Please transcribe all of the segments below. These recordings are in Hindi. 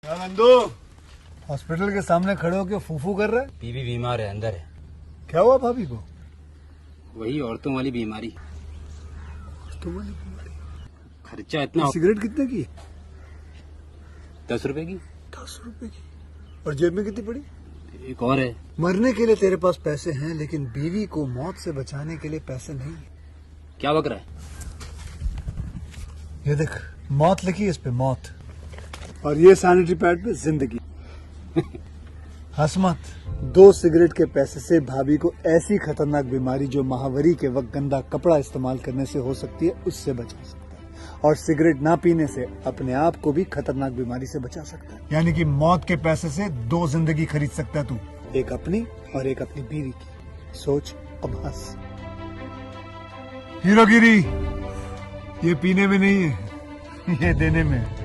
क्या नंदू हॉस्पिटल के सामने खड़े होकर फूफू कर रहा है? बीवी बीमार है, अंदर है। क्या हुआ भाभी को? वही औरतों वाली बीमारी। तुम्हारी बीमारी? खर्चा इतना। सिगरेट कितने की? 10 रुपए की। 10 रुपए की। और जेब में कितनी पड़ी? एक और है। मरने के लिए तेरे पास पैसे हैं, लेकिन बीवी को मौत से बचाने के लिए पैसे नहीं है। क्या बक रहा है? ये देख, मौत लिखी है इस पे, मौत। और ये सैनिटरी पैड पे जिंदगी। हंस मत। 2 सिगरेट के पैसे से भाभी को ऐसी खतरनाक बीमारी जो महावरी के वक्त गंदा कपड़ा इस्तेमाल करने से हो सकती है, उससे बचा सकता है। और सिगरेट ना पीने से अपने आप को भी खतरनाक बीमारी से बचा सकता है। यानी कि मौत के पैसे से 2 जिंदगी खरीद सकता है तू, एक अपनी और एक अपनी बीवी की। सोच, अब हंस। हीरोगिरी ये पीने में नहीं है, ये देने में है।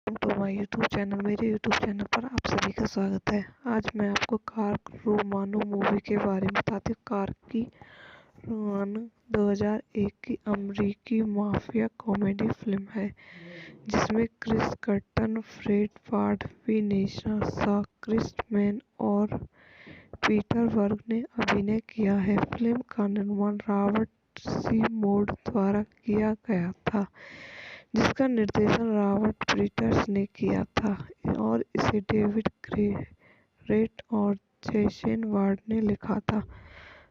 तो माय यूट्यूब चैनल, मेरे यूट्यूब चैनल पर आप सभी का स्वागत है। आज मैं आपको कार रोमानो मूवी के बारे में बताती हूँ। कार की रोमानो 2001 की अमेरिकी माफिया कॉमेडी फिल्म है, जिसमें Chris Kattan, Fred Ward, Vanessa Shaw, Chris man और पीटर वर्ग ने अभिनय किया है। फिल्म का निर्माण रॉबर्ट सी मोड द्वारा किया गया था, जिसका निर्देशन रॉबर्ट पीटर्स ने किया था, और इसे डेविड ग्रेट और जेसन वार्ड ने लिखा था।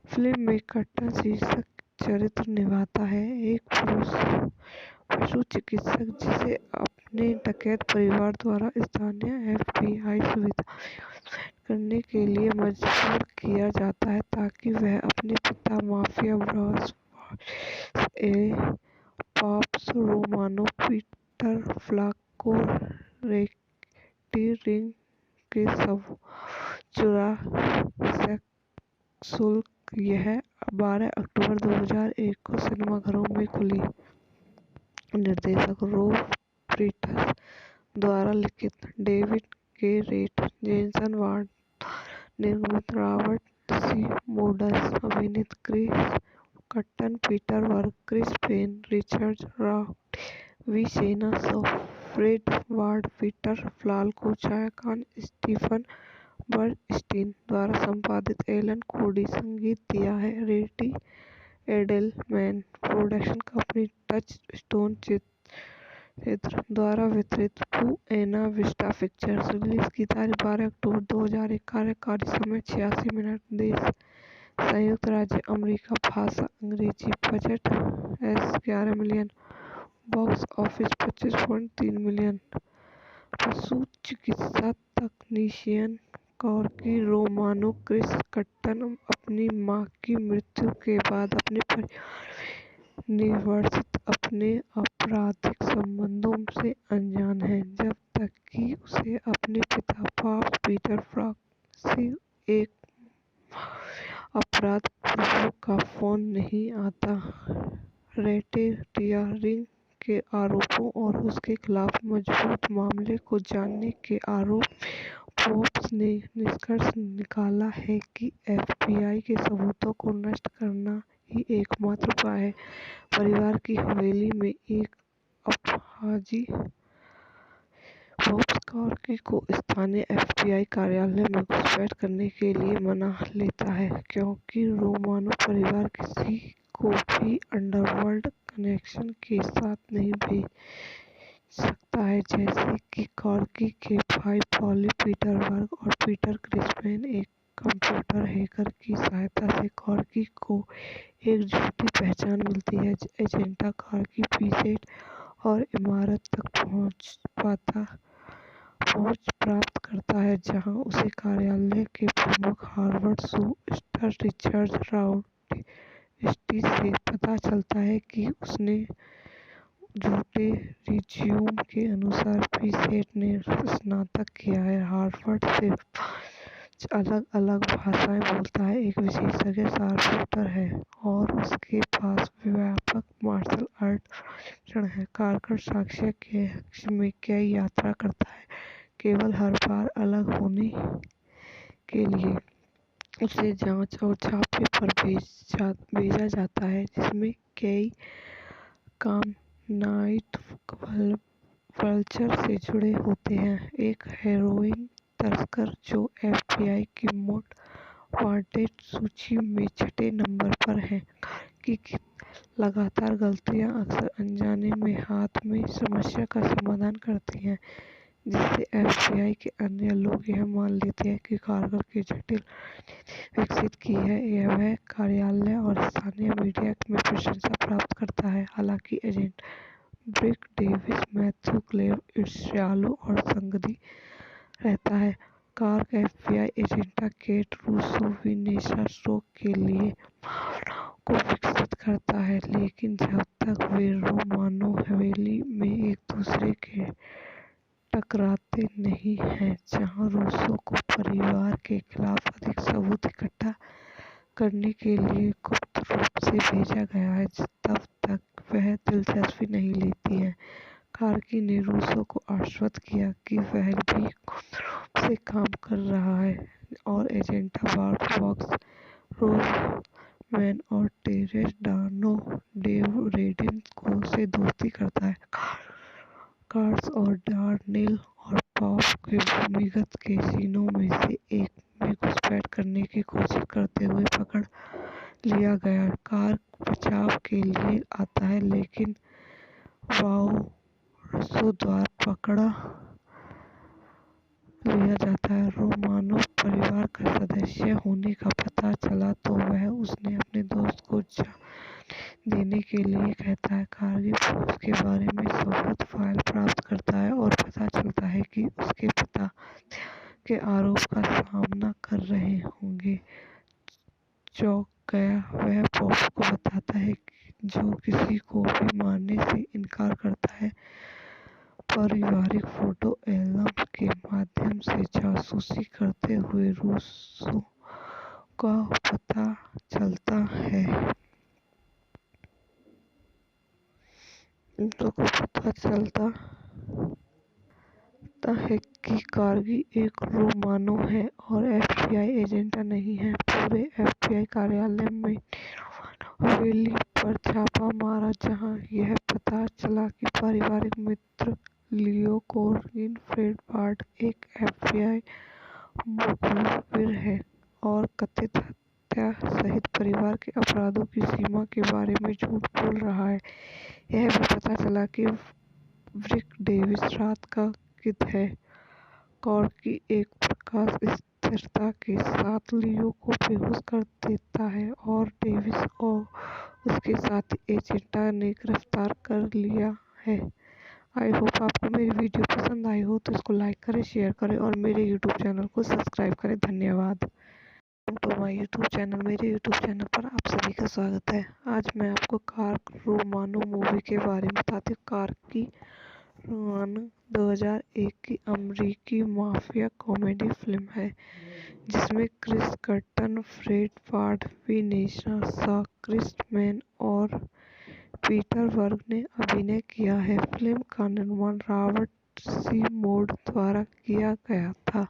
फिल्म में कट्टन शीर्षक चरित्र निभाता है, एक पशु चिकित्सक जिसे अपने डकैत परिवार द्वारा स्थानीय एफबीआई सुविधा करने के लिए मजबूर किया जाता है, ताकि वह अपने पिता mafia boss Pops Romano Peter फ्लाक को रेक्टिंग के सब चुरा शुल्क। यह 12 अक्टूबर 2001 को सिनेमाघरों में खुली। निर्देशक रॉब पीटर्स द्वारा लिखित, डेविड गेरेट, जेसन वार्ड, निर्मित, रॉबर्ट सी मोडस अभिनीत, Chris Kattan, Peter Berg, Chris Penn, Richard Roundtree, विसेना शॉ, फ्रेड वार्ड, पीटर फ्लाल को छायाकान स्टीफन बर्नस्टीन द्वारा संपादित, एलन कोडी संगीत दिया है, रेटी Edelman production company, Touchstone चित्र द्वारा वितरित, बुएना विस्टा पिक्चर्स। रिलीज की तारीख 12 अक्टूबर 2001। कार्यकारी समय 86 मिनट। देश संयुक्त राज्य अमेरिका। भाषा अंग्रेजी। Budget $11 million. Box office 25.3 million. पशु चिकित्सा तकनीशियन कॉर्की रोमानो क्रिस कट्टन अपनी मां की मृत्यु के बाद अपने परिवार में निवर्सित अपने आपराधिक संबंधों से अनजान है, जब तक कि उसे अपने पिता पॉप्स पीटर फ्लाक से एक अपराध पीड़ित का फोन नहीं आता। रैकेटियरिंग के आरोपों और उसके खिलाफ मजबूत मामले को जानने के आरोप में पॉप्स ने निष्कर्ष निकाला है कि एफबीआई के सबूतों को नष्ट करना ही एकमात्र उपाय है। परिवार की हवेली में एक अपराधी पॉप्स कॉर्की को स्थानीय एफबीआई कार्यालय में घुसपैठ करने के लिए मना लेता है, क्योंकि रोमानो परिवार किसी को भी अंडरवर्ल्ड कनेक्शन के साथ नहीं भेज सकता है, जैसे कि कॉर्की के भाई पॉली पीटर वर्ग और पीटर क्रिसमैन। एक कंप्यूटर हैकर की सहायता से कॉर्की को एक झूठी पहचान मिलती है। एजेंटा कॉर्की पीसेट और इमारत तक पहुंच प्राप्त करता है, जहां उसे कार्यालय के प्रमुख हार्वर्ड शूस्टर रिचर्ड राउटी से पता चलता है कि उसने झूठे रिज्यूम के अनुसार पीसेट ने स्नातक किया है, हार्वर्ड से 5 अलग-अलग भाषाएं बोलता है, एक विशेषज्ञ शार्पशूटर है, और उसके पास व्यापक मार्शल आर्ट प्रशिक्षण है। कारकर साक्ष्य के हक में कई यात्रा करता है, केवल हर बार अलग होने के लिए उसे जांच और छापे पर भेजा जाता है, जिसमें कई काम नाइट क्लब वल्चर से जुड़े होते हैं, एक हेरोइन तस्कर जो एफबीआई की मोस्ट वांटेड सूची में 6 नंबर पर है, की लगातार गलतियां अक्सर अनजाने में हाथ में समस्या का समाधान करती हैं, जिससे एफबीआई के अन्य लोग यह मान लेते हैं कि कारगर की जटिल विकसित की है। वह कार्यालय और स्थानीय मीडिया में प्रशंसा प्राप्त करता है। हालांकि agent Brick Davis Matthew Glave ईर्ष्यालु और संगीन रहता है। Cork FBI agent Kate Russo Vanessa स्टोक के लिए भावनाओं को विकसित करता है, लेकिन जब तक वे रोमानो हवेली में एक दूसरे के टकराते नहीं हैं, जहां रूसो को परिवार के खिलाफ अधिक सबूत इकट्ठा करने के लिए गुप्त रूप से भेजा गया है, तब तक वह दिलचस्पी नहीं लेती है। कार्की ने रूसो को आश्वस्त किया कि वह भी गुप्त रूप से काम कर रहा है और एजेंट बार्ब फॉक्स, रोजमैन और टेरेस डानो डेव रेडिन को से दोस्ती करता है। कार्स और डार्नेल और पॉप के भूमिगत कैसीनो में से एक में घुसपैठ करने की कोशिश करते हुए पकड़ लिया गया। कार्क बचाव के लिए आता है, लेकिन वाओरसो द्वारा पकड़ा लिया जाता है। रोमानो परिवार का सदस्य होने का पता चला तो वह उसने अपने दोस्त को जान देने के लिए कहता है। कार्गी पुलिस के बारे में सबूत फाइल प्राप्त करता है और पता चलता है कि उसके पिता के आरोप का सामना कर रहे होंगे। चौंक गया, वह पॉप को बताता है जो किसी को भी मारने से इनकार करता है। पारिवारिक फोटो एल्बम के माध्यम से जासूसी करते हुए रूसो का पता चलता है कि कार्गी एक रोमानो है और एफबीआई एजेंट नहीं है। पूरे एफबीआई कार्यालय में रोमानो हवेली पर छापा मारा, जहां यह पता चला कि पारिवारिक मित्र लियो कोर्गिन फ्रेड बार्ट एक एफबीआई मुखबिर है और कथित हत्या सहित परिवार के अपराधों की सीमा के बारे में झूठ बोल रहा है। यह भी पता चला कि ब्रिक डेविस रात का किद है। कॉर्की एक प्रकाश स्थिरता के साथ लियो को बेहोश कर देता है और डेविस और उसके साथी एजेंटा ने गिरफ्तार कर लिया है। आई होप आपको मेरी वीडियो पसंद आई हो तो इसको लाइक करें, शेयर करें और मेरे यूट्यूब चैनल को सब्सक्राइब करें। धन्यवाद। तो माय यूट्यूब चैनल, मेरे यूट्यूब चैनल पर आप सभी का स्वागत है। आज मैं आपको कार्क रोमानो मूवी के बारे में बताती हूँ। कार्क की रोमानो 2001 की अमेरिकी माफिया कॉमेडी फिल्म है, जिसमें Chris Kattan, Fred BART, Vanessa Shaw, Chris man और पीटर वर्ग ने अभिनय किया है। फिल्म का निर्माण रॉबर्ट सी मोड द्वारा किया गया था,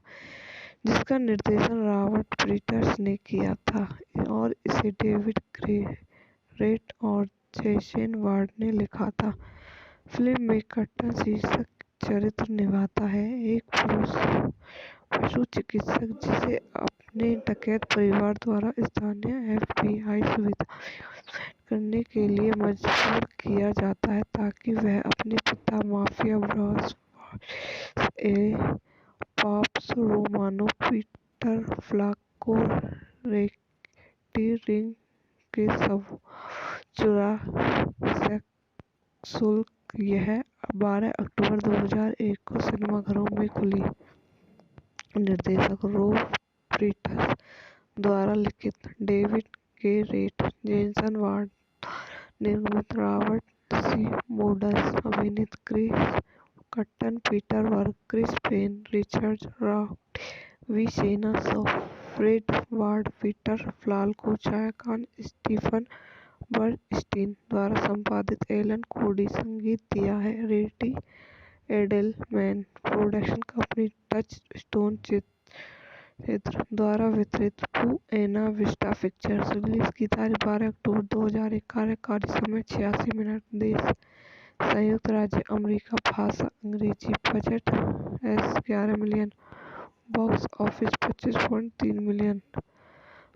जिसका निर्देशन रॉबर्ट पीटर्स ने किया था और इसे डेविड ग्रेरेट और जेसन वार्ड ने लिखा था। फिल्म में कर्टन शीर्षक चरित्र निभाता है, एक पशु चिकित्सक जिसे अपने डकैत परिवार द्वारा स्थानीय एफबीआई सुविधा करने के लिए मजबूर किया जाता है ताकि वह अपने पिता माफिया बॉस ए पॉप्स रोमानो पीटर फ्लाको रेक्टी के सब चुरा शुल्क। यह 12 अक्टूबर 2001 को सिनेमाघरों में खुली। निर्देशक रोब पीटर्स द्वारा लिखित, David Garrett Jason Ward, निर्मित रॉबर्ट सी मोडस, अभिनीत Chris Kattan, Peter Berg, Chris Penn, Richard rock, वी सेना शॉ, फ्रेड वार्ड, पीटर फ्लाको, जायकान, स्टीफन बर्नस्टीन द्वारा संपादित, एलन कोडी संगीत दिया है, रेटी Edelman production company, Touchstone चित्र द्वारा वितरित, बुएना विस्टा पिक्चर्स। रिलीज की तारीख 12 अक्टूबर 2001, कार्यकारी समय 86 मिनट, देश संयुक्त राज्य अमेरिका, भाषा अंग्रेजी, budget $11 million, box office $25.3 million.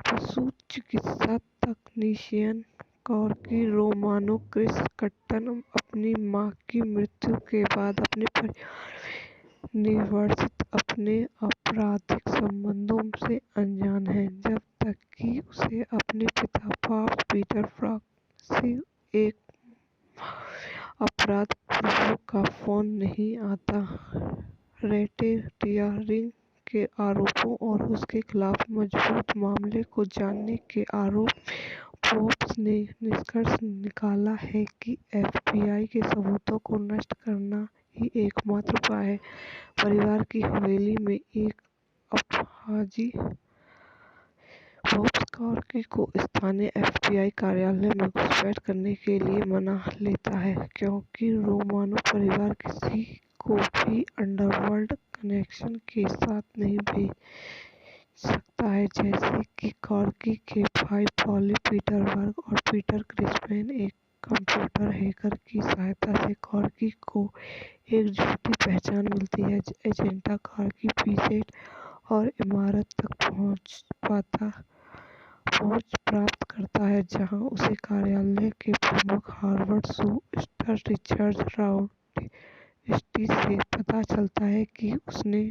पशु चिकित्सा तकनीशियन कॉर्गी रोमानो क्रिस कट्टन अपनी मां की मृत्यु के बाद अपने परिवार में निर्वासित अपने आपराधिक संबंधों से अनजान है जब तक कि उसे अपने पिता पॉप्स पीटर फ्रॉक से एक अपराध पूर्व का फोन नहीं आता। रेकेटियरिंग के आरोपों और उसके खिलाफ मजबूत मामले को जानने के आरोप में फोर्ब्स ने निष्कर्ष निकाला है कि एफबीआई के सबूतों को नष्ट करना ही एकमात्र उपाय है। परिवार की हवेली में एक अपराधी फोर्ब्स कॉर्गी को स्थानीय एफबीआई कार्यालय में घुसपैठ करने के लिए मना लेता है क्योंकि रोमानो परिवार किसी को भी अंडरवर्ल्ड कनेक्शन के साथ नहीं भेज सकता है, जैसे कि कॉर्गी के भाई पॉली पीटरबर्ग और पीटर क्रिस्पेन। एक कंप्यूटर हैकर की सहायता से कॉर्गी को एक झूठी पहचान मिलती है। एजेंटा कॉर्गी पीसेट और इमारत तक पहुंच प्राप्त करता है जहां उसे कार्यालय के प्रमुख हार्वर्ड शू स्टार रिचर्ड राउडस्टी से पता चलता है कि उसने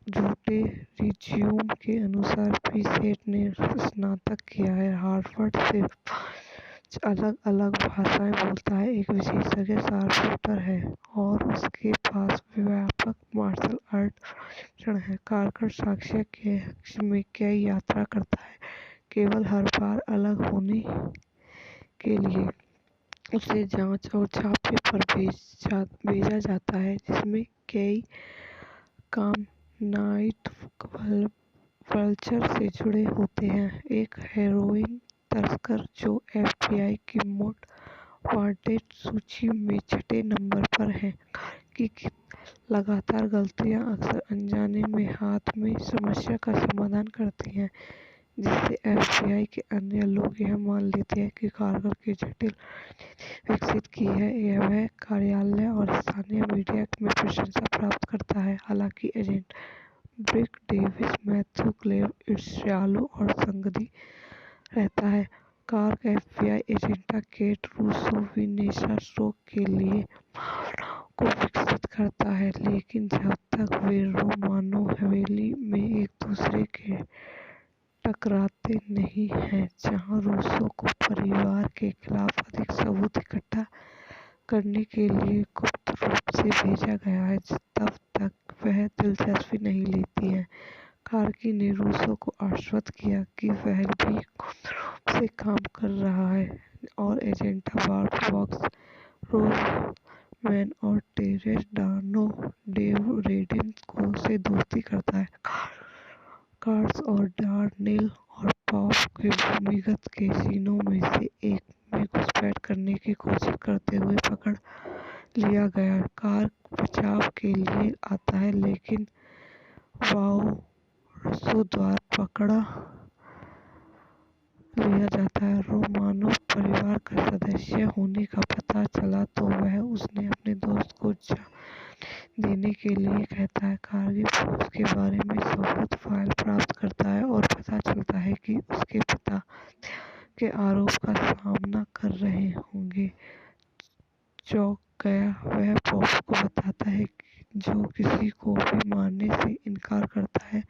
झूठे रिज्यूम के अनुसार पीसेट ने स्नातक किया है, हार्वर्ड से 5 अलग-अलग भाषाएं बोलता है, एक विशेषज्ञ शार्पशूटर है और उसके पास व्यापक मार्शल आर्ट प्रशिक्षण है। कारगर साक्ष्य के हक में कई यात्रा करता है, केवल हर बार अलग होने के लिए। उसे जांच और छापे पर भेजा जाता है जिसमें कई काम नाइट वल्चर से जुड़े होते हैं, एक हेरोइन तस्कर जो एफबीआई की मोस्ट वांटेड सूची में 6 नंबर पर है, की लगातार गलतियां अक्सर अनजाने में हाथ में समस्या का समाधान करती हैं, जिससे एफबीआई के अन्य लोग यह मान लेते हैं कि कारगर की जटिल विकसित की है। वह कार्यालय और स्थानीय मीडिया में प्रशंसा प्राप्त करता है, हालांकि agent Brick Davis Matthew Glave ईर्ष्यालु और संदिग्ध रहता है। कार्ग एफबीआई एजेंटा केट रूसो विनेसा स्ट्रोक के लिए भावनाओं को विकसित करता है, लेकिन जब तक वे रोमानो हवेली में एक दूसरे के टकराते नहीं हैं, जहां रूसो को परिवार के खिलाफ अधिक सबूत इकट्ठा करने के लिए गुप्त रूप से भेजा गया है, तब तक वह दिलचस्पी नहीं लेती है। कार्गी ने रूसो को आश्वस्त किया कि वह भी गुप्त रूप से काम कर रहा है और एजेंटा बार्ब फॉक्स, रोजमैन और टेरेस डानो डेव रेडिन को से दोस्ती करता है। कार्स और डार्नेल और पॉप के भूमिगत कैसीनो में से एक में घुसपैठ करने की कोशिश करते हुए पकड़ लिया गया। कार्ग बचाव के लिए आता है, लेकिन वाओरसो द्वारा पकड़ा लिया जाता है। रोमानो परिवार का सदस्य होने का पता चला तो वह उसने अपने दोस्त को जान देने के लिए कहता है। कार्गी फोर्ब्स के बारे में सबूत फाइल प्राप्त करता है और पता चलता है कि उसके पिता के आरोप का सामना कर रहे होंगे। चौंक गया, वह फोर्ब्स को बताता है जो किसी को भी मारने से इनकार करता है।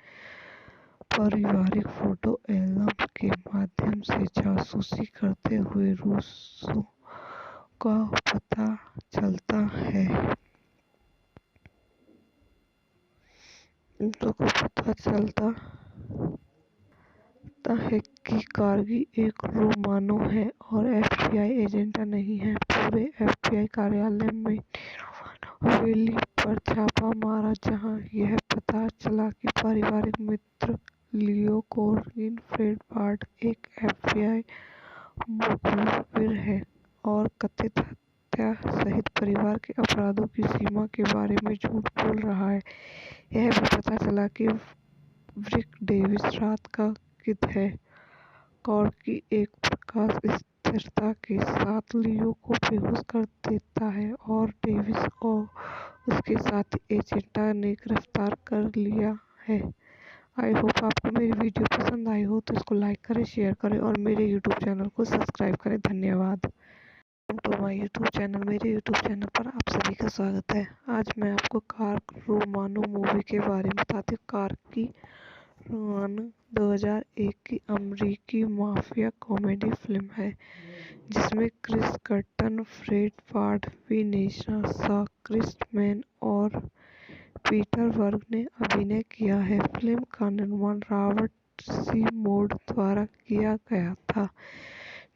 पारिवारिक फोटो एल्बम के माध्यम से जासूसी करते हुए रूसो का पता चलता है कि कार्गी एक रोमानो है और एफबीआई एजेंट नहीं है। पूरे एफबीआई कार्यालय में रोमानो हवेली पर छापा मारा, जहां यह पता चला कि पारिवारिक मित्र लियो कोर्गिन फ्रेड बार्ट एक एफबीआई मुखबिर है और कथित हत्या सहित परिवार के अपराधों की सीमा के बारे में झूठ बोल रहा है। यह भी पता चला कि ब्रिक डेविस रात का गिद्ध है। कॉर्गी एक प्रकाश स्थिरता के साथ लियो को बेहोश कर देता है और डेविस और उसके साथी एजेंटा ने गिरफ्तार कर लिया है। आई होप आपको मेरी वीडियो पसंद आई हो तो इसको लाइक करें, शेयर करें और मेरे यूट्यूब चैनल को सब्सक्राइब करें। धन्यवाद। तो माय यूट्यूब चैनल, मेरे यूट्यूब चैनल पर आप सभी का स्वागत है। आज मैं आपको कार रोमानो मूवी के बारे में बताती हूँ। कार की रोमानो 2001 की अमेरिकी माफिया कॉमेडी फिल्म है जिसमें Chris Kattan, Fred Ward, Vanessa Shaw, Chris man और पीटर वर्ग ने अभिनय किया है। फिल्म का निर्माण रॉबर्ट सी मोड द्वारा किया गया था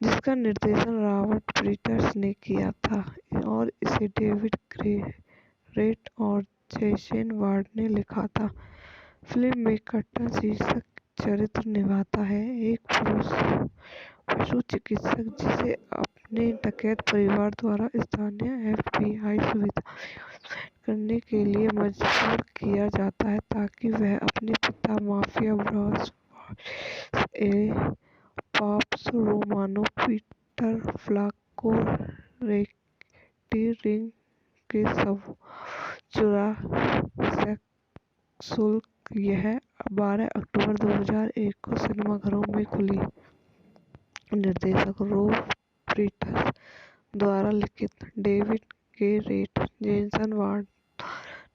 जिसका निर्देशन रॉबर्ट पीटर्स ने किया था और इसे डेविड ग्रेरेट और जेसन वार्ड ने लिखा था। फिल्म में कर्टन शीर्षक चरित्र निभाता है, एक पशु चिकित्सक जिसे अपने डकैत परिवार द्वारा स्थानीय एफबीआई सुविधा करने के लिए मजबूर किया जाता है ताकि वह अपने पिता mafia boss Pops Romano Peter फ्लाक को रेकी रिंग के सब चुरा शुल्क। यह 12 अक्टूबर 2001 को सिनेमाघरों में खुली। निर्देशक रॉब पीटर्स द्वारा लिखित, डेविड ग्रेरेट, जेसन वार्ड,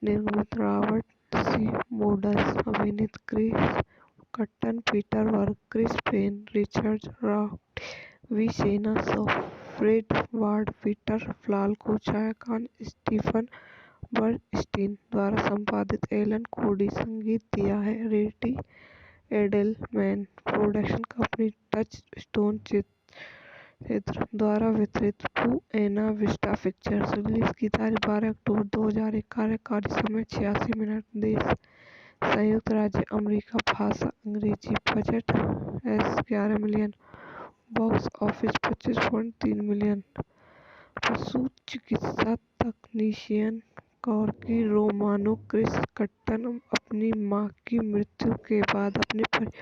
निर्मित रॉबर्ट सी मोडस, अभिनीत Chris Kattan, Peter Berg, Chris Penn, Richard rock, विसेना Shaw, Fred Ward, Peter Falk, छायाकान स्टीफन बर्नस्टीन द्वारा संपादित, एलन कोडी संगीत दिया है, Randy Edelman production company, Touchstone चित्र द्वारा वितरित, बुएना विस्टा पिक्चर्स। रिलीज की तारीख 12 अक्टूबर 2001। कार्यकारी समय 86 मिनट। देश संयुक्त राज्य अमेरिका, भाषा अंग्रेजी, budget $11 million, box office $25.3 million. पशु चिकित्सा तकनीशियन कॉर्की रोमानो क्रिस कर्टन अपनी मां की मृत्यु के बाद अपने परिवार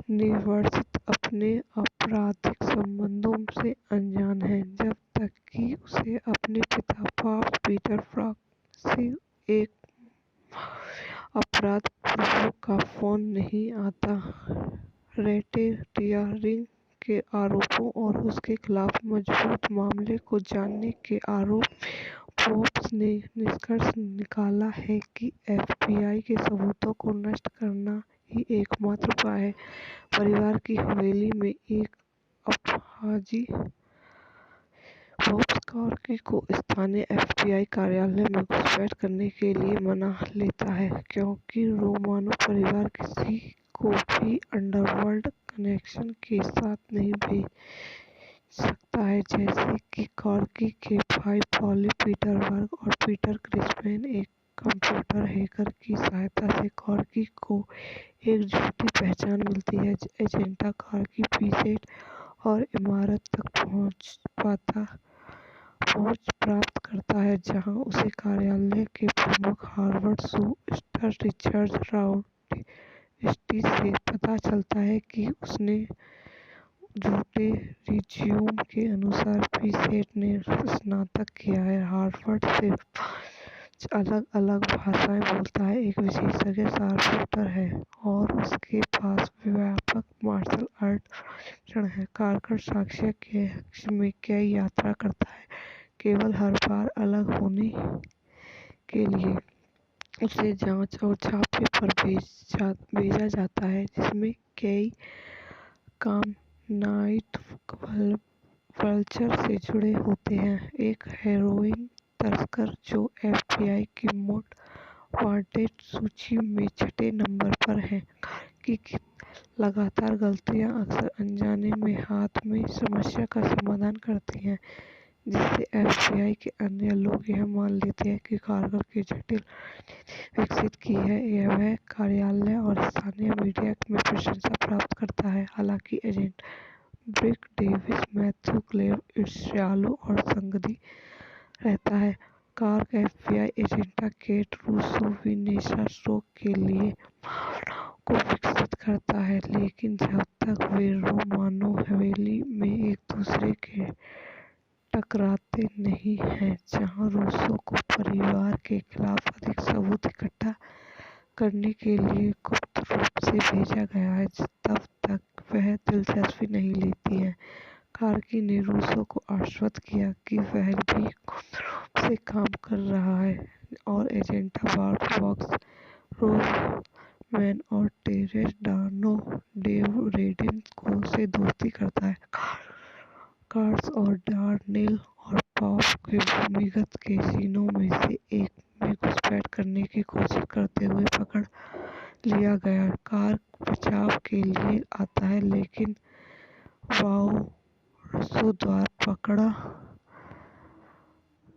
में निवर्सित अपने आपराधिक संबंधों से अनजान है जब तक कि उसे अपने पिता पॉप्स पीटर फ्लाक से एक अपराध पूर्व का फोन नहीं आता। रैकेटियरिंग के आरोपों और उसके खिलाफ मजबूत मामले को जानने के आरोप पॉप्स ने निष्कर्ष निकाला है कि एफबीआई के सबूतों को नष्ट करना ही एकमात्र उपाय है। परिवार की हवेली में एक अपराधी पॉप्स कॉर्की को स्थानीय एफबीआई कार्यालय में घुसपैठ करने के लिए मना लेता है क्योंकि रोमानो परिवार किसी को भी अंडरवर्ल्ड कनेक्शन के साथ नहीं भेज सकता है, जैसे कि कॉर्की के भाई पॉली पीटर वर्ग और पीटर क्रिसमैन। एक कंप्यूटर हैकर की सहायता से कॉर्की को एक झूठी पहचान मिलती है। एजेंटा कॉर्की पीसेट और इमारत तक पहुंच प्राप्त करता है जहां उसे कार्यालय के प्रमुख हार्वर्ड शूस्टर रिचर्ड राउंडस्टी से पता चलता है कि उसने झूठे रिज्यूम के अनुसार पीसेट ने स्नातक किया है, हार्वर्ड से 5 अलग-अलग भाषाएं बोलता है, एक विशेषज्ञ शार्पशूटर है और उसके पास व्यापक मार्शल आर्ट प्रशिक्षण है। कारकर साक्ष्य के कक्ष में कई यात्रा करता है, केवल हर बार अलग होने के लिए। उसे जांच और छापे पर भेजा जाता है जिसमें कई काम नाइट वल्चर से जुड़े होते हैं, एक हेरोइन तस्कर जो एफबीआई की मोस्ट वांटेड सूची में 6 नंबर पर है। की लगातार गलतियां अक्सर अनजाने में हाथ में समस्या का समाधान करती हैं, जिससे एफबीआई के अन्य लोग यह मान लेते हैं कि कारगर की जटिल विकसित की है। यह वह कार्यालय और स्थानीय मीडिया में प्रशंसा प्राप्त करता है। हालांकि agent Brick Davis, Matthew Glave ईर्ष्यालु और संदिग्ध रहता है। Cork FBI agenda Kate Russo Vanessa Shaw के लिए को विकसित करता है, लेकिन जब तक वे रोमानो हवेली में एक दूसरे के टकराते नहीं हैं, जहां रूसों को परिवार के खिलाफ अधिक सबूत इकट्ठा करने के लिए गुप्त रूप से भेजा गया है, तब तक वह दिलचस्पी नहीं लेती हैं। कार्की ने रूसों को आश्वस्त किया कि वह भी गुप्त रूप से काम कर रहा है और एजेंटा बार्ब वॉक्स, रोजमैन और टेरेस डानो डेव रेडिन को से दोस्ती करता है। कार्स और डार्नेल और पॉप के भूमिगत कैसीनो में से एक में घुसपैठ करने की कोशिश करते हुए पकड़ लिया गया। कार्क बचाव के लिए आता है, लेकिन वाओ द्वारा पकड़ा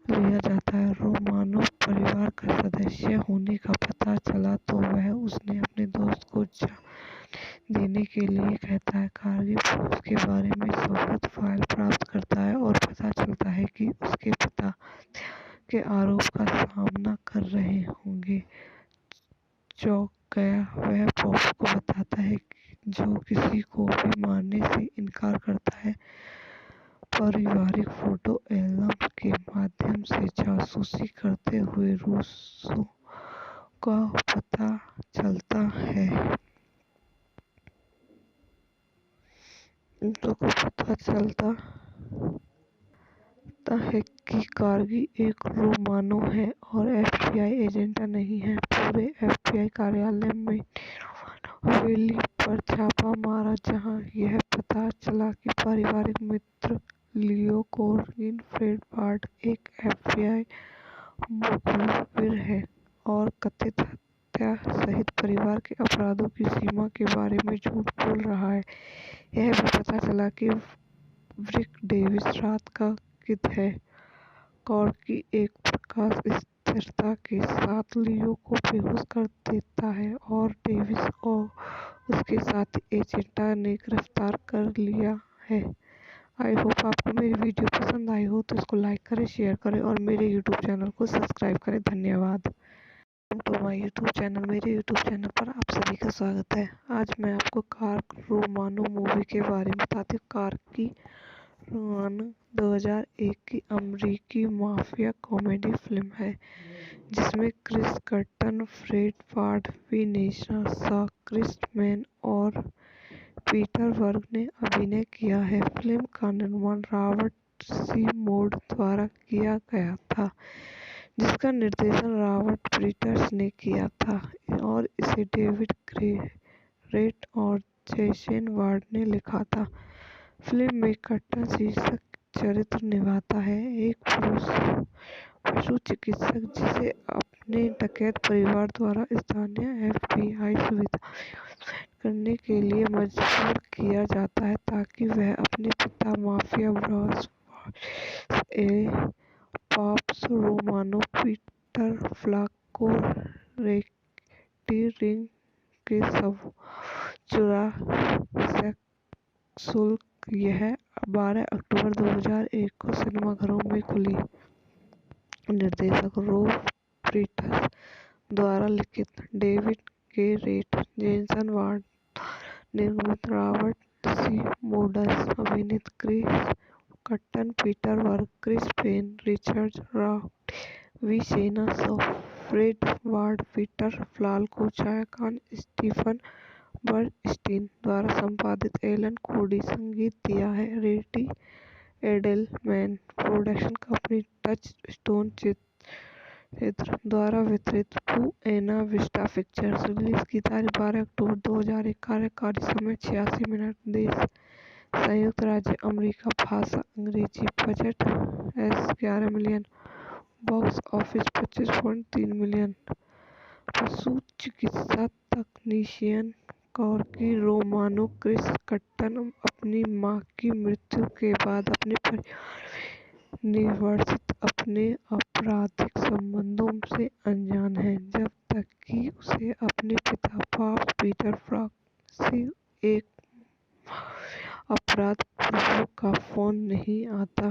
लिया जाता है। रोमानो परिवार का सदस्य होने का पता चला तो वह उसने अपने दोस्त को जान देने के लिए कहता है। कार्की पुलिस के बारे में सौगंध फाइल प्राप्त करता है और पता चलता है कि उसके पिता के आरोप का सामना कर रहे होंगे। चौंक गया वह पॉप को बताता है जो किसी को भी मारने से इनकार करता है। पारिवारिक फोटो एल्बम के माध्यम से जासूसी करते हुए रूसों का पता चलता है कि कार्की एक रोमानो है और एफबीआई एजेंट नहीं है। पूरे एफबीआई कार्यालय में रोमानो हवेली पर छापा मारा, जहां यह पता चला कि पारिवारिक मित्र लियो कोर्गिन फ्रेड वार्ड एक एफबीआई मुखबिर है और कथित हत्या सहित परिवार के अपराधों की सीमा के बारे में झूठ बोल रहा है। यह भी पता चला कि रिक डेविस रात का गिद्ध है। कार्की एक प्रकाश स्थिरता के साथ लियो को बेहोश कर देता है और डेविस और उसके साथी एजेंटा ने गिरफ्तार कर लिया है। आई होप आपको मेरी वीडियो पसंद आई हो, तो इसको लाइक करें, शेयर करें और मेरे यूट्यूब चैनल को सब्सक्राइब करें। धन्यवाद। तो माय यूट्यूब चैनल, मेरे यूट्यूब चैनल पर आप सभी का स्वागत है। आज मैं आपको कार्क रोमानो मूवी के बारे में बताती हूँ। कार्की रोमानो 2001 की अमेरिकी माफिया कॉमेडी फिल्म है, जिसमें Chris Kattan, Fred Ward, Vanessa Shaw, Chris man और पीटर वर्ग ने अभिनय किया है। फिल्म का निर्माण रॉबर्ट सी मोड द्वारा किया गया था, जिसका निर्देशन रॉबर्ट पीटर्स ने किया था और इसे डेविड ग्रेरेट और जेसन वार्ड ने लिखा था। फिल्म में कट्टन शीर्षक चरित्र निभाता है, एक पशु चिकित्सक जिसे अपने डकैत परिवार द्वारा स्थानीय एफबीआई सुविधा करने के लिए मजबूर किया जाता है ताकि वह अपने पिता माफिया बॉस ए पॉप्स रोमानो पीटर फ्लाको रेक्टी के सब चुरा सके। यह 12 अक्टूबर 2001 को सिनेमाघरों में खुली। निर्देशक रोब फ्रीटस द्वारा लिखित, David Garrett, Jason Ward, निर्मित, रॉबर्ट सी मोडस, अभिनीत, Chris Kattan, Peter Berg, Chris Penn, Richard Rock, Vanessa Shaw, Fred Ward, Peter Falk, छायांकन स्टीफन बर्नस्टीन द्वारा संपादित, एलन कोडी संगीत दिया है, रेटी Edelman production company, Touchstone चित्र द्वारा वितरित, बुएना विस्टा पिक्चर्स। रिलीज की तारीख 12 अक्टूबर 2001। कार्यकारी समय 86 मिनट। देश संयुक्त राज्य अमेरिका, भाषा अंग्रेजी, budget $11 million, box office $25.3 million. पशु चिकित्सा तकनीशियन कार्की रोमानो क्रिस कट्टन अपनी मां की मृत्यु के बाद अपने परिवार में निवर्सित अपने आपराधिक संबंधों से अनजान है, जब तक कि उसे अपने पिता पॉप्स पीटर फ्लाक से एक अपराध प्रभु का फोन नहीं आता।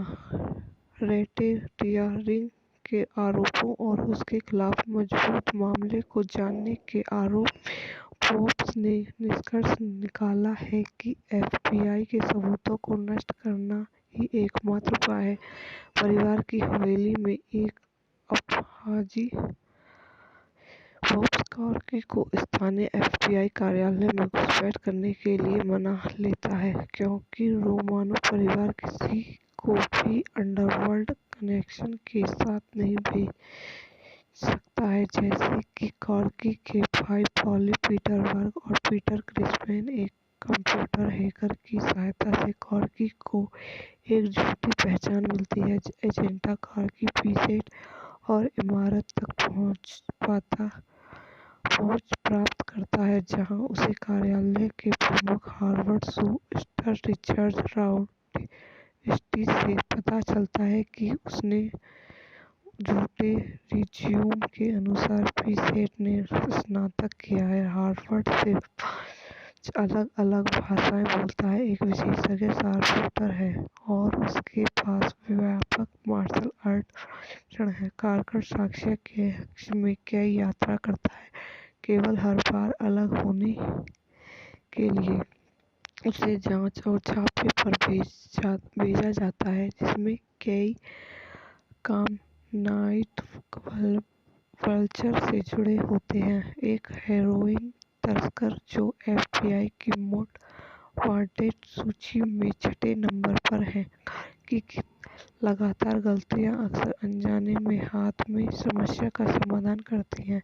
रैकेटियरिंग के आरोपों और उसके खिलाफ मजबूत मामले को जानने के आरोप फोर्ब्स ने निष्कर्ष निकाला है कि एफबीआई के सबूतों को नष्ट करना ही एकमात्र उपाय है। परिवार की हवेली में एक अपराधी फोर्ब्स कार्की को स्थानीय एफबीआई कार्यालय में घुसपैठ करने के लिए मना लेता है, क्योंकि रोमानो परिवार किसी को भी अंडरवर्ल्ड कनेक्शन के साथ नहीं भेज सकता है। जैसे कि कार्की के भाई पॉली पीटरबर्ग और पीटर क्रिस्पैन, एक कंप्यूटर हैकर की सहायता से कार्की को एक झूठी पहचान मिलती है। एजेंटा कार्की पीसेट और इमारत तक पहुंच प्राप्त करता है, जहां उसे कार्यालय के प्रमुख हार्वर्ड शू स्टार रिचर्ड राउडस्टी से पता चलता है कि उसने झूठे रिज्यूम के अनुसार पीसेट ने स्नातक किया है, हार्वर्ड से 5 अलग-अलग भाषाएं बोलता है, एक विशेषज्ञ शार्पशूटर है और उसके पास व्यापक मार्शल आर्ट प्रशिक्षण है। कार्कर साक्ष्य के हक में कई यात्रा करता है, केवल हर बार अलग होने के लिए। उसे जांच और छापे पर भेजा जाता है, जिसमें कई काम नाइट वल्चर से जुड़े होते हैं, एक हेरोइन तस्कर जो एफबीआई की मोस्ट वांटेड सूची में 6 नंबर पर है। कार्की की लगातार गलतियां अक्सर अनजाने में हाथ में समस्या का समाधान करती हैं,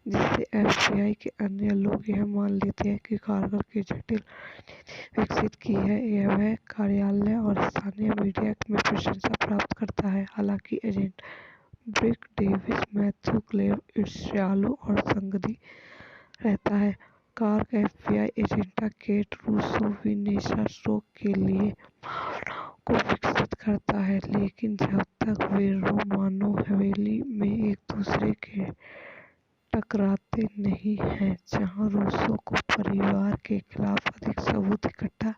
जिससे एफबीआई के अन्य लोग यह मान लेते हैं कि कार्कर की जटिल विकसित की है। वह कार्यालय और स्थानीय मीडिया में प्रशंसा प्राप्त करता है। हालांकि agent Brick Davis Matthew Glave ईर्ष्यालु और संगीन रहता है। Cork FBI agenda Kate Russo विनेसा स्ट्रोक के लिए भावनाओं को विकसित करता है, लेकिन जब तक वे रोमानो हवेली में एक दूसरे के टकराते नहीं हैं, जहां रूसो को परिवार के खिलाफ अधिक सबूत इकट्ठा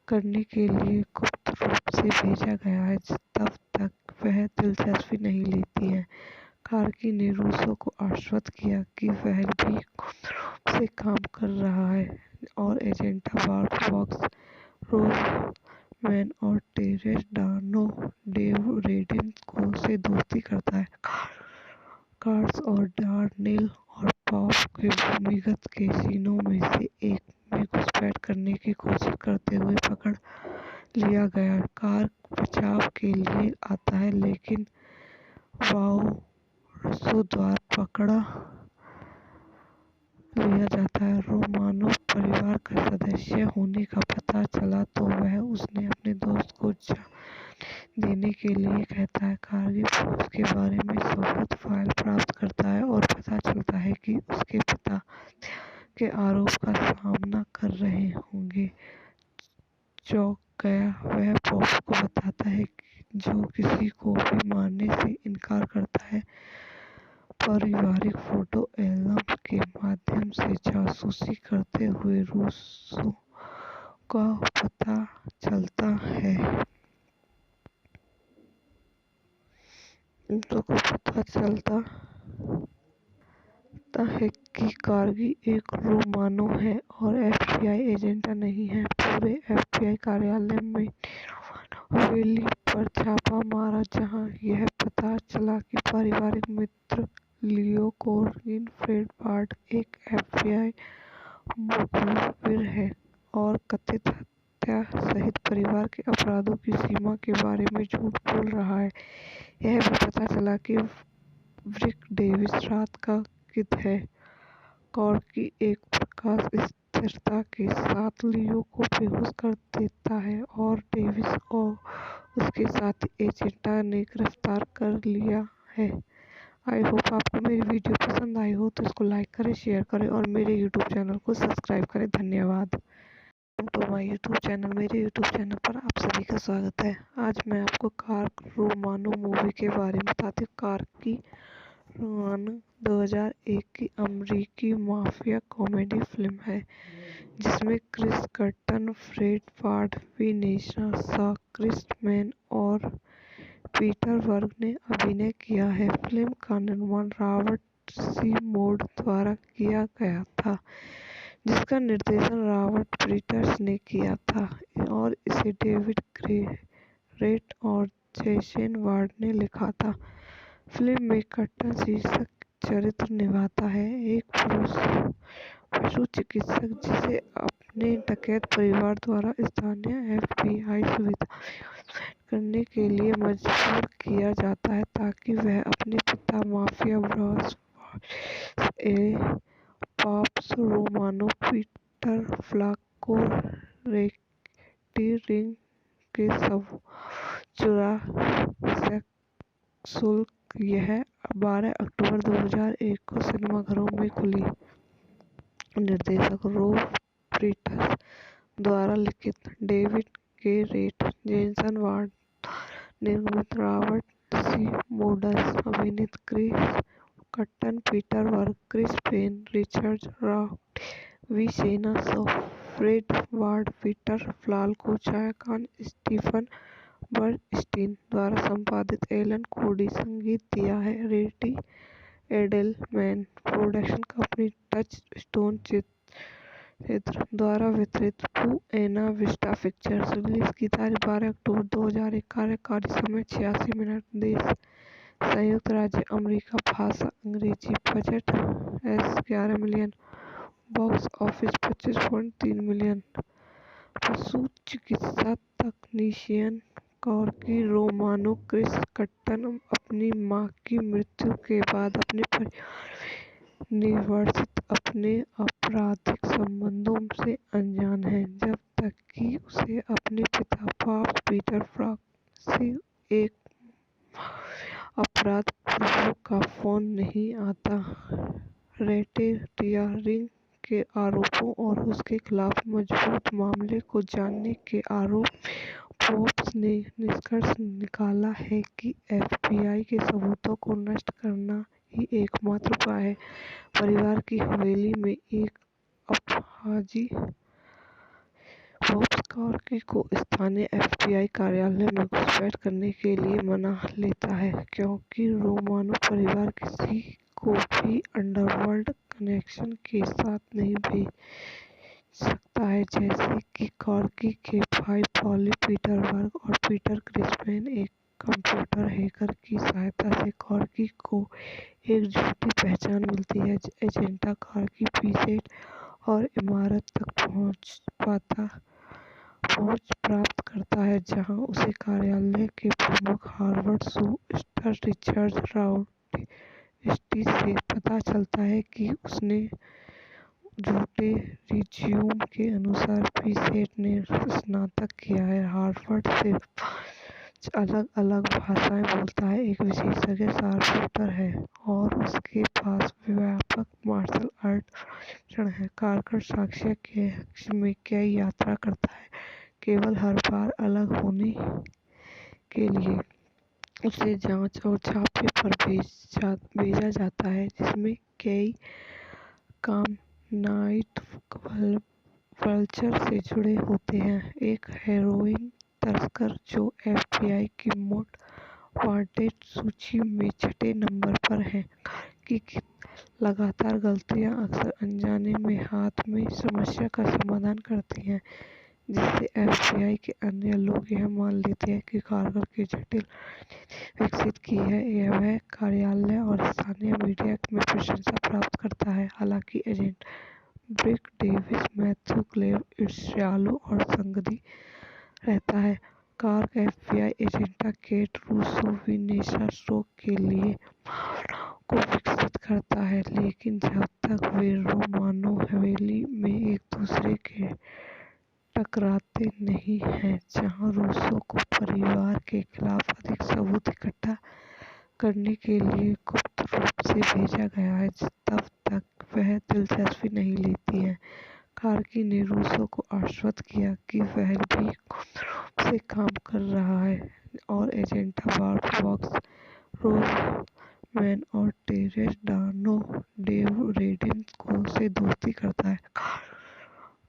करने के लिए गुप्त रूप से भेजा गया है, तब तक वह दिलचस्पी नहीं लेती हैं। कार्की ने रूसो को आश्वस्त किया कि वह भी गुप्त रूप से काम कर रहा है और एजेंटा बार्ब फॉक्स, रोज मैन और टेरेस डानो डेव रेडिन को से दोस्ती करता है। कार्स और डार्नेल और पॉप के भूमिगत कैसीनो में से एक में घुसपैठ करने की कोशिश करते हुए पकड़ लिया गया। कार्क बचाव के लिए आता है, लेकिन वाओरसो द्वारा पकड़ा लिया जाता है। रोमानो परिवार का सदस्य होने का पता चला तो वह उसने अपने दोस्त को जान देने के लिए कहता है। कार्की फोर्ब्स के बारे में सुखद फाइल प्राप्त करता है और पता चलता है कि उसके पिता के आरोप का सामना कर रहे होंगे। चौंक गया, वह फोर्ब्स को बताता है जो किसी को भी मारने से इनकार करता है। पारिवारिक फोटो एल्बम के माध्यम से जासूसी करते हुए रूसो का पता चलता है कि कार्की एक रोमानो है और एफबीआई एजेंट नहीं है। पूरे एफबीआई कार्यालय में रोमानो हवेली पर छापा मारा, जहां यह पता चला कि पारिवारिक मित्र लियो कोर्गिन फ्रेड बार्ट एक एफबीआई मुखबिर है और कथित हत्या सहित परिवार के अपराधों की सीमा के बारे में झूठ बोल रहा है। यह भी पता चला कि ब्रिक डेविस रात का गिद्ध है। कार्की एक प्रकाश स्थिरता के साथ लियो को बेहोश कर देता है और डेविस और उसके साथी एजेंटा ने गिरफ्तार कर लिया है। आई होप आपको मेरी वीडियो पसंद आई हो, तो इसको लाइक करें, शेयर करें और मेरे यूट्यूब चैनल को सब्सक्राइब करें। धन्यवाद। तो माय यूट्यूब चैनल, मेरे यूट्यूब चैनल पर आप सभी का स्वागत है। आज मैं आपको कार्क रोमानो मूवी के बारे में बताती हूँ। कार्की रोमानो 2001 की अमेरिकी माफिया कॉमेडी फिल्म है, जिसमें Chris Kattan, Fred BART, विनेसा Shaw, क्रिस्पमैन और पीटर बर्ग ने अभिनय किया है। फिल्म का निर्माण रॉबर्ट सी मोड द्वारा किया गया था, जिसका निर्देशन रॉबर्ट पीटर्स ने किया था और इसे डेविड ग्रेरेट और जेसन वार्ड ने लिखा था। फिल्म में कट्टन शीर्षक चरित्र निभाता है एक पुरुष पशु चिकित्सक जिसे अपने डकैत परिवार द्वारा स्थानीय एफबीआई सुविधा करने के लिए मजबूर किया जाता है ताकि वह अपने पिता माफिया बॉस ए पॉप्स रोमानो पीटर फ्लाक को रेक्टी के सब चुरा सशुल्क। यह 12 अक्टूबर 2001 को सिनेमाघरों में खुली। निर्देशक रॉब पीटर्स द्वारा लिखित, डेविड ग्रेरेट, जेसन वार्ड, निर्मित, रॉबर्ट सी मोड्स, अभिनीत, Chris Kattan, Peter Berg, Chris Penn, Richard rock, वी सेना, फ्रेड वार्ड, पीटर फ्लाको, चायकान, स्टीफन बर्नस्टीन द्वारा संपादित, एलन कोडी संगीत दिया है, रेटी Edelman production company, Touchstone चित्र द्वारा वितरित, बुएना विस्टा पिक्चर्स। रिलीज की तारीख 12 अक्टूबर 2001। कार्यकारी समय 86 मिनट। देश संयुक्त राज्य अमेरिका। भाषा अंग्रेजी। Budget $11 million. Box office 25.3 million. पशु चिकित्सा तकनीशियन कॉर्की रोमानो क्रिस कट्टन अपनी मां की मृत्यु के बाद अपने परिवार में निवर्सित अपने आपराधिक संबंधों से अनजान है, जब तक कि उसे अपने पिता पॉप्स पीटर फ्लाक से एक अपराध पूर्व का फोन नहीं आता। रैकेटियरिंग के आरोपों और उसके खिलाफ मजबूत मामले को जानने के आरोप में पॉप्स ने निष्कर्ष निकाला है कि एफबीआई के सबूतों को नष्ट करना ही एकमात्र उपाय है। परिवार की हवेली में एक अपराधी पॉप्स कॉर्की को स्थानीय एफबीआई कार्यालय में घुसपैठ करने के लिए मना लेता है, क्योंकि रोमानो परिवार किसी को भी अंडरवर्ल्ड कनेक्शन के साथ नहीं भेज सकता है। जैसे कि कॉर्की के भाई पॉली पीटर वर्क और पीटर क्रिस्पेन, एक कंप्यूटर हैकर की सहायता से कॉर्की को एक झूठी पहचान मिलती है। एजेंटा कॉर्की पीसेट और इमारत तक पहुंच प्राप्त करता है, जहां उसे कार्यालय के प्रमुख हार्वर्ड शू स्टार रिचर्ड राउस्टी से पता चलता है कि उसने झूठे रिज्यूम के अनुसार पीसेट ने स्नातक किया है, हार्वर्ड से 5 अलग-अलग भाषाएं बोलता है, एक विशेषज्ञ शार्पशूटर है और उसके पास व्यापक मार्शल आर्ट प्रशिक्षण है। कारकर साक्ष्य के हक में कई यात्रा करता है, केवल हर बार अलग होने के लिए उसे जांच और छापे पर भेजा जाता है, जिसमें कई काम नाइट वल्चर से जुड़े होते हैं। एक हेरोइन तस्कर जो एफबीआई की मोस्ट वांटेड सूची में 6 नंबर पर है। कॉर्की की लगातार गलतियां अक्सर अनजाने में हाथ में समस्या का समाधान करती हैं, जिससे एफबीआई के अन्य लोग यह मान लेते हैं कि कॉर्की की जटिल रणनीति विकसित की है। वह कार्यालय और स्थानीय मीडिया में प्रशंसा प्राप्त करता है। हालांकि agent Brick Davis, Matthew Glave, ईर्ष्यालु और संदिग्ध रहता है। Corky FBI agent Kate Russo विनेसा स्ट्रोक के लिए भावनाओं को विकसित करता है, लेकिन जब तक वे रोमानो हवेली में एक दूसरे के टकराते नहीं हैं, जहां रूसो को परिवार के खिलाफ अधिक सबूत इकट्ठा करने के लिए गुप्त रूप से भेजा गया है, तब तक वह दिलचस्पी नहीं लेती है। कॉर्की ने रूसो को आश्वस्त किया कि वह भी गुप्त रूप से काम कर रहा है और एजेंट बार्ब फॉक्स, रोजमैन और टेरेस डानो डेव रेडिन को से दोस्ती करता है।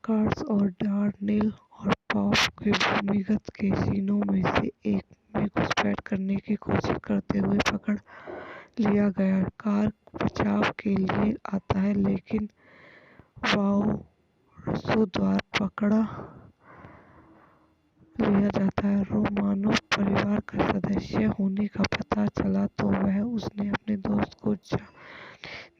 कार्ड्स और डार्नेल और पॉप के भूमिगत कैसीनो में से एक में घुसपैठ करने की कोशिश करते हुए पकड़ लिया गया। कार बचाव के लिए आता है लेकिन वाओरसो द्वारा पकड़ा लिया जाता है। रोमानोव परिवार का सदस्य होने का पता चला तो वह उसने अपने दोस्त को जान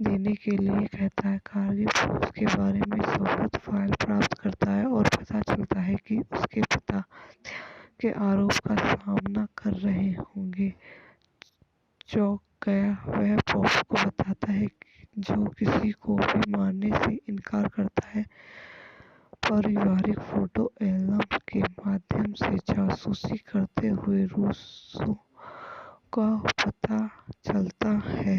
देने के लिए कहता है। कारगिल पुलिस के बारे में सबूत फाइल प्राप्त करता है और पता चलता है कि उसके पिता के आरोप का सामना कर रहे होंगे। चौंक गया वह पॉप को बताता है जो किसी को भी मारने से इनकार करता है। पारिवारिक फोटो एल्बम के माध्यम से जासूसी करते हुए रूसों का पता चलता है।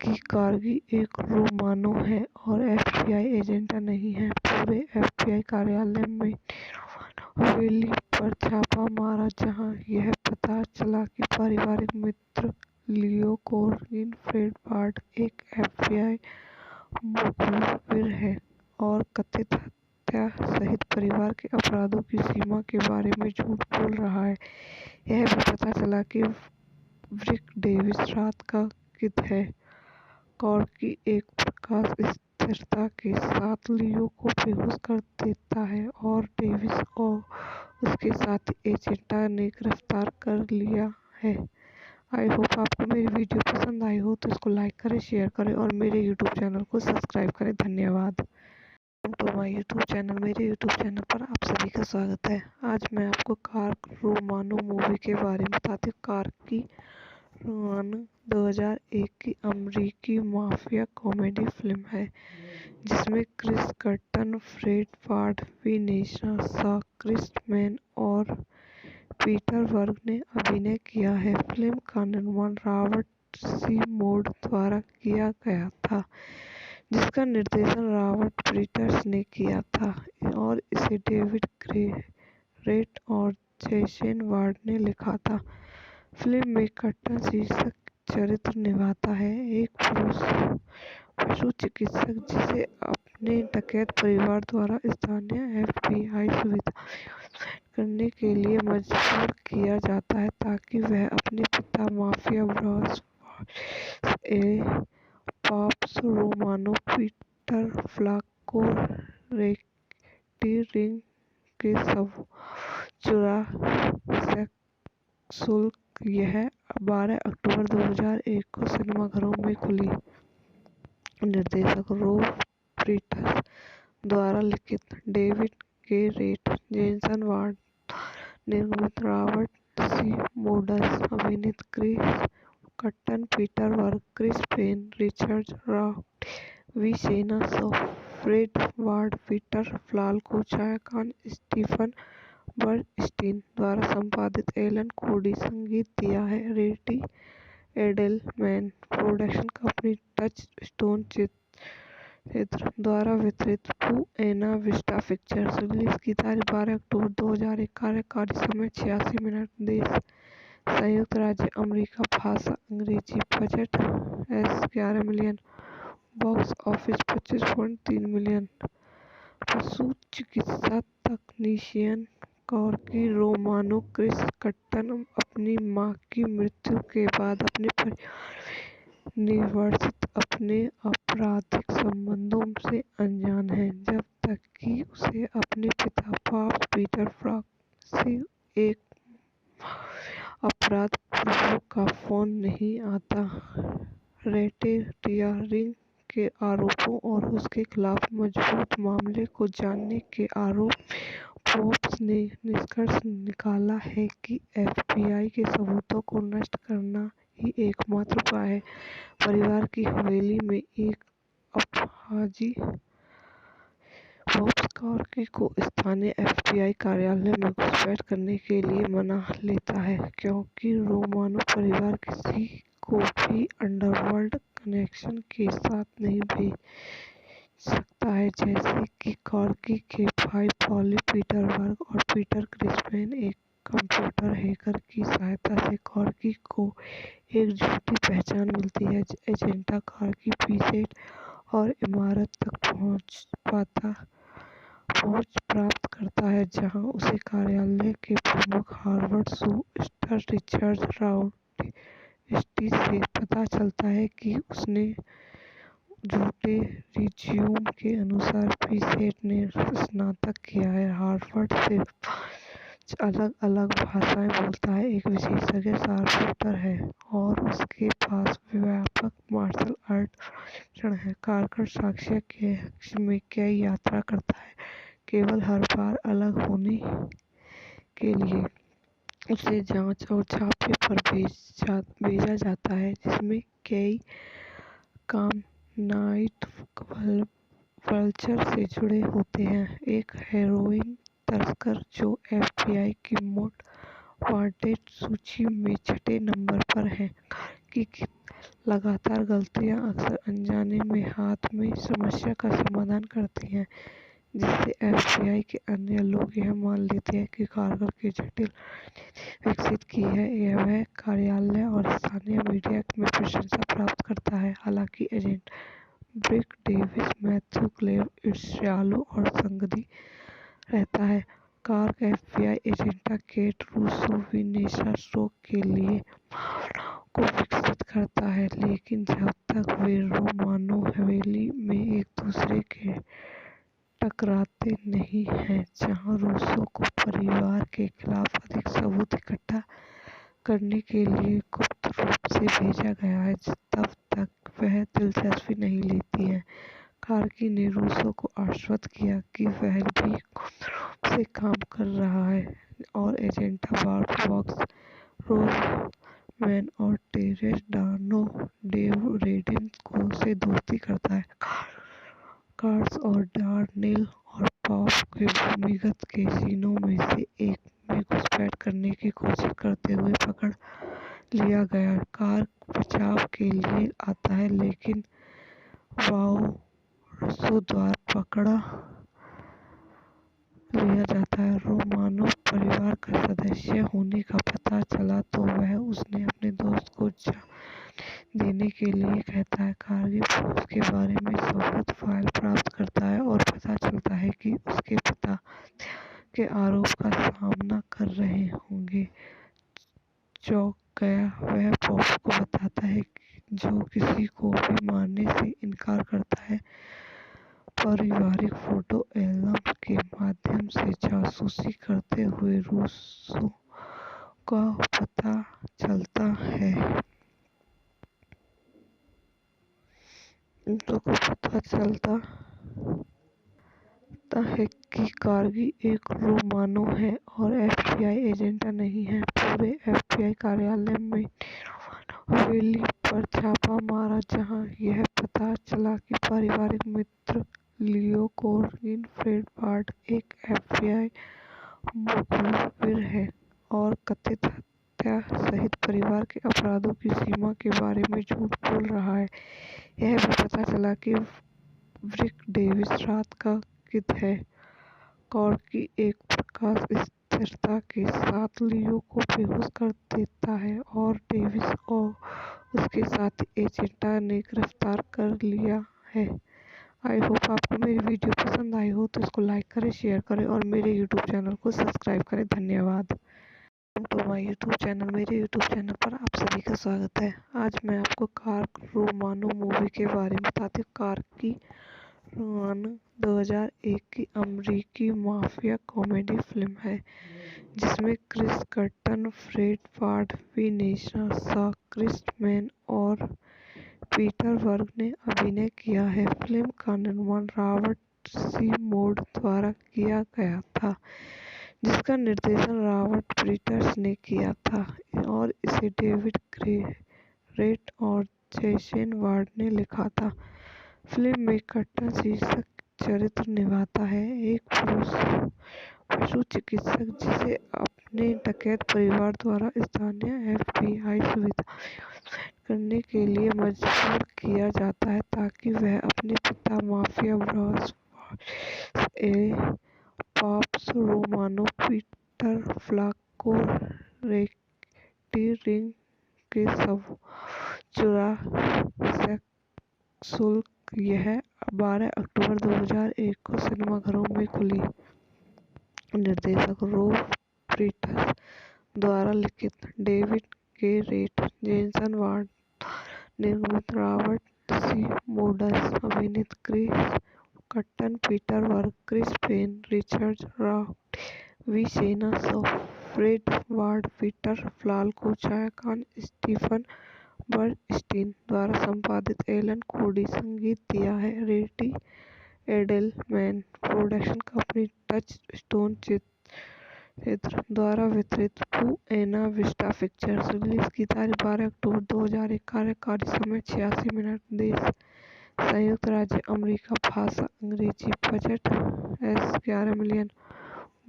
कि कारगिल एक रोमानो है और एफबीआई एजेंट नहीं है। पूरे एफबीआई कार्यालय में हवेली पर छापा मारा जहां यह पता चला कि पारिवारिक मित्र लियो कोरगिन फ्रेड बार्ट एक एफबीआई मुखबिर है और कथित हत्या सहित परिवार के अपराधों की सीमा के बारे में झूठ बोल रहा है। यह भी पता चला कि रिक डेविस रात का गिद्ध है। कॉर्की एक प्रकाश स्थिरता के साथ लियो को बेहोश कर देता है और डेविस और उसके साथी एजेंटा ने गिरफ्तार कर लिया है। आई होप आपको मेरी वीडियो पसंद आई हो तो इसको लाइक करें, शेयर करें और मेरे यूट्यूब चैनल को सब्सक्राइब करें। धन्यवाद। तो माय यूट्यूब चैनल, मेरे यूट्यूब चैनल पर आप सभी का स्वागत है। आज मैं आपको कार रोमानो मूवी के बारे में बताती हूँ। कार की रोमानो 2001 की अमेरिकी माफिया कॉमेडी फिल्म है जिसमें Chris Kattan, Fred BART, Vanessa Shaw, Chris man और पीटर वर्ग ने अभिनय किया है। फिल्म का निर्माण रॉबर्ट सी मोड द्वारा किया गया था जिसका निर्देशन रॉबर्ट पीटर्स ने किया था और इसे डेविड ग्रेरेट और जेसन वार्ड ने लिखा था। फिल्म में कर्टन शीर्षक चरित्र निभाता है एक पुरुष पशु चिकित्सक जिसे अपने डकैत परिवार द्वारा स्थानीय एफबीआई सुविधा करने के लिए मजबूर किया जाता है ताकि वह अपने पिता माफिया बॉस ए पॉप्स रोमानो पीटर फ्लाको रेक्टी के सब चुरा शुल्क। यह 12 अक्टूबर 2001 को सिनेमाघरों में खुली। निर्देशक रोब फ्रीटस द्वारा लिखित, David Garrett, Jason Ward, निर्मित, रॉबर्ट सी मोडस, अभिनीत, Chris Kattan, Peter Berg, Chris Penn, Richard Rock, Vanessa Shaw, Fred Ward, Peter Falk, छायांकन स्टीफन बर्नस्टीन द्वारा संपादित, एलन कोडी संगीत दिया है। रेटी Edelman production company, Touchstone चित्र द्वारा वितरित, बुएना विस्टा पिक्चर्स। रिलीज की तारीख 12 अक्टूबर 2001। कार्यकारी समय 86 मिनट। देश संयुक्त राज्य अमेरिका। भाषा अंग्रेजी। Budget $11 million. Box office 25.3 million. पशु चिकित्सा तकनीशियन कॉर्की रोमानो क्रिस कर्टन अपनी मां की मृत्यु के बाद अपने परिवार में निर्वासित अपने आपराधिक संबंधों से अनजान है जब तक कि उसे अपने पिता पॉप्स पीटर फ्लाक से एक अपराध प्रभु का फोन नहीं आता। रैकेटियरिंग के आरोपों और उसके खिलाफ मजबूत मामले को जानने के आरोप पॉप्स ने निष्कर्ष निकाला है कि एफबीआई के सबूतों को नष्ट करना ही एकमात्र उपाय है। परिवार की हवेली में एक अपराधी पॉप्स कॉर्की को स्थानीय एफबीआई कार्यालय में घुसपैठ करने के लिए मना लेता है क्योंकि रोमानो परिवार किसी को भी अंडरवर्ल्ड कनेक्शन के साथ नहीं भेज सकता है, जैसे कि कॉर्की के भाई पॉली पीटर वर्ग और पीटर क्रिसमैन। एक कंप्यूटर हैकर की सहायता से कॉर्की को एक झूठी पहचान मिलती है। एजेंटा कॉर्की पीछे और इमारत तक पहुंच पाता पहुंच प्राप्त करता है, जहां उसे कार्यालय के प्रमुख हार्वर्ड शूस्टर रिचर्ड राउडस्टी से पता चलता है कि उसने झूठे रिज्यूम के अनुसार पीसेट ने स्नातक किया है, हार्वर्ड से 5 अलग-अलग भाषाएं बोलता है, एक विशेषज्ञ शार्पशूटर है और उसके पास व्यापक मार्शल आर्ट प्रशिक्षण है। कारकर साक्ष्य के में क्या यात्रा करता है, केवल हर बार अलग होने के लिए उसे जांच और छापे पर भेजा जाता है, जिसमें कई काम नाइट वल्चर से जुड़े होते हैं, एक हेरोइन तस्कर जो एफबीआई की मोस्ट वांटेड सूची में 6 नंबर पर है, की लगातार गलतियां अक्सर अनजाने में हाथ में समस्या का समाधान करती हैं, जिससे एफबीआई के अन्य लोग यह मान लेते हैं कि कारगर की जटिल विकसित की है। वह कार्यालय और स्थानीय मीडिया में प्रशंसा प्राप्त करता है, हालांकि agent Brick Davis Matthew Glave ईर्ष्यालु और संदिग्ध रहता है। Cork FBI agent Kate Russo Vanessa स्टोक के लिए भावनाओं को विकसित करता है, लेकिन जब तक वे रोमानो हवेली में एक दूसरे के टकराते नहीं हैं, जहां रूसो को परिवार के खिलाफ अधिक सबूत इकट्ठा करने के लिए गुप्त रूप से भेजा गया है, तब तक वह दिलचस्पी नहीं लेती है। कार्की ने रूसो को आश्वस्त किया कि वह भी गुप्त रूप से काम कर रहा है और एजेंट बार्ब वॉक्स, रोजमैन और टेरेस डानो डेव रेडिन को से दोस्ती करता है। कार्स और डार्नेल और पॉप के भूमिगत कैसीनो में से एक में घुसपैठ करने की कोशिश करते हुए पकड़ लिया गया। कार्क बचाव के लिए आता है, लेकिन वाओरसो द्वारा पकड़ा लिया जाता है। रोमानो परिवार का सदस्य होने का पता चला तो वह उसने अपने दोस्त को जान देने के लिए कहता है। कार्गी पुलिस के बारे में सबूत फाइल प्राप्त करता है और पता चलता है कि उसके पिता के आरोप का सामना कर रहे होंगे। चौंक गया, वह पॉप को बताता है जो किसी को भी मारने से इनकार करता है। पारिवारिक फोटो एल्बम के माध्यम से जासूसी करते हुए रूसो का पता चलता है कि कार्गी एक रोमानो है और एफबीआई एजेंट नहीं है। पूरे एफबीआई कार्यालय में रोमानो हवेली पर छापा मारा, जहां यह पता चला कि पारिवारिक मित्र लियो कोर्गिन फ्रेड बार्ट एक एफबीआई मुखबिर है और कथित हत्या सहित परिवार के अपराधों की सीमा के बारे में झूठ बोल रहा है। यह भी पता चला कि ब्रिक डेविस रात का किद है। कार्की एक प्रकाश स्थिरता के साथ लियो को बेहोश कर देता है और डेविस और उसके साथी एजेंटा ने गिरफ्तार कर लिया है। आई होप आपको मेरी वीडियो पसंद आई हो तो इसको लाइक करें, शेयर करें और मेरे यूट्यूब चैनल को सब्सक्राइब करें। धन्यवाद। तो माय यूट्यूब चैनल, मेरे यूट्यूब चैनल पर आप सभी का स्वागत है। आज मैं आपको कार्क रोमानो मूवी के बारे में बताती हूँ। कार्की रोमानो 2001 की अमेरिकी माफिया कॉमेडी फिल्म है, जिसमें Chris Kattan, Fred BART, विनेशा Shaw, Chris Penn और पीटर वर्ग ने अभिनय किया है। फिल्म का निर्माण रॉबर्ट सी मोड द्वारा किया गया था, जिसका निर्देशन रॉबर्ट पीटर्स ने किया था और इसे डेविड ग्रेरेट और जैसन वार्ड ने लिखा था। फिल्म में कर्टन शीर्षक चरित्र निभाता है, एक पशु चिकित्सक जिसे अपने डकैत परिवार द्वारा स्थानीय एफबीआई सुविधा करने के लिए मजबूर किया जाता है ताकि वह अपने पिता माफिया बॉस ए पॉप्स रोमानो पीटर फ्लाको रेक्टी के सब चुरा सके। यह 12 अक्टूबर 2001 को सिनेमा सिनेमाघरों में खुली। निर्देशक रोब फ्रीटस द्वारा लिखित, David Garrett Jason Ward निर्मित, रॉबर्ट सी मोडस अभिनीत, Chris Kattan, Peter Berg, Chris Penn, Richard Roundtree, वी सेना Shaw, Fred Ward, Peter Falk, छायांकन स्टीफन बर्नस्टीन द्वारा संपादित, एलन कोडी संगीत दिया है, रेटी Edelman production company, Touchstone चित्र द्वारा वितरित, बुएना विस्टा पिक्चर्स। रिलीज की तारीख 12 अक्टूबर 2001। कार्यकारी समय 86 मिनट। देश संयुक्त राज्य अमेरिका। भाषा अंग्रेजी। Budget $11 million.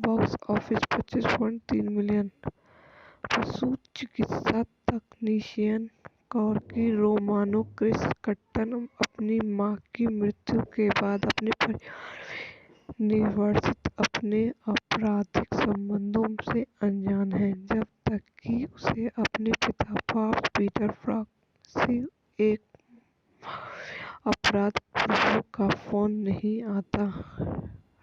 Box office 25.3 million. पशु चिकित्सा तकनीशियन कॉर्की रोमानो क्रिस कट्टन अपनी मां की मृत्यु के बाद अपने परिवार में निर्वासित अपने आपराधिक संबंधों से अनजान है, जब तक कि उसे अपने पिता पॉप्स पीटर फ्रॉक से एक अपराध पूर्व का फोन नहीं आता।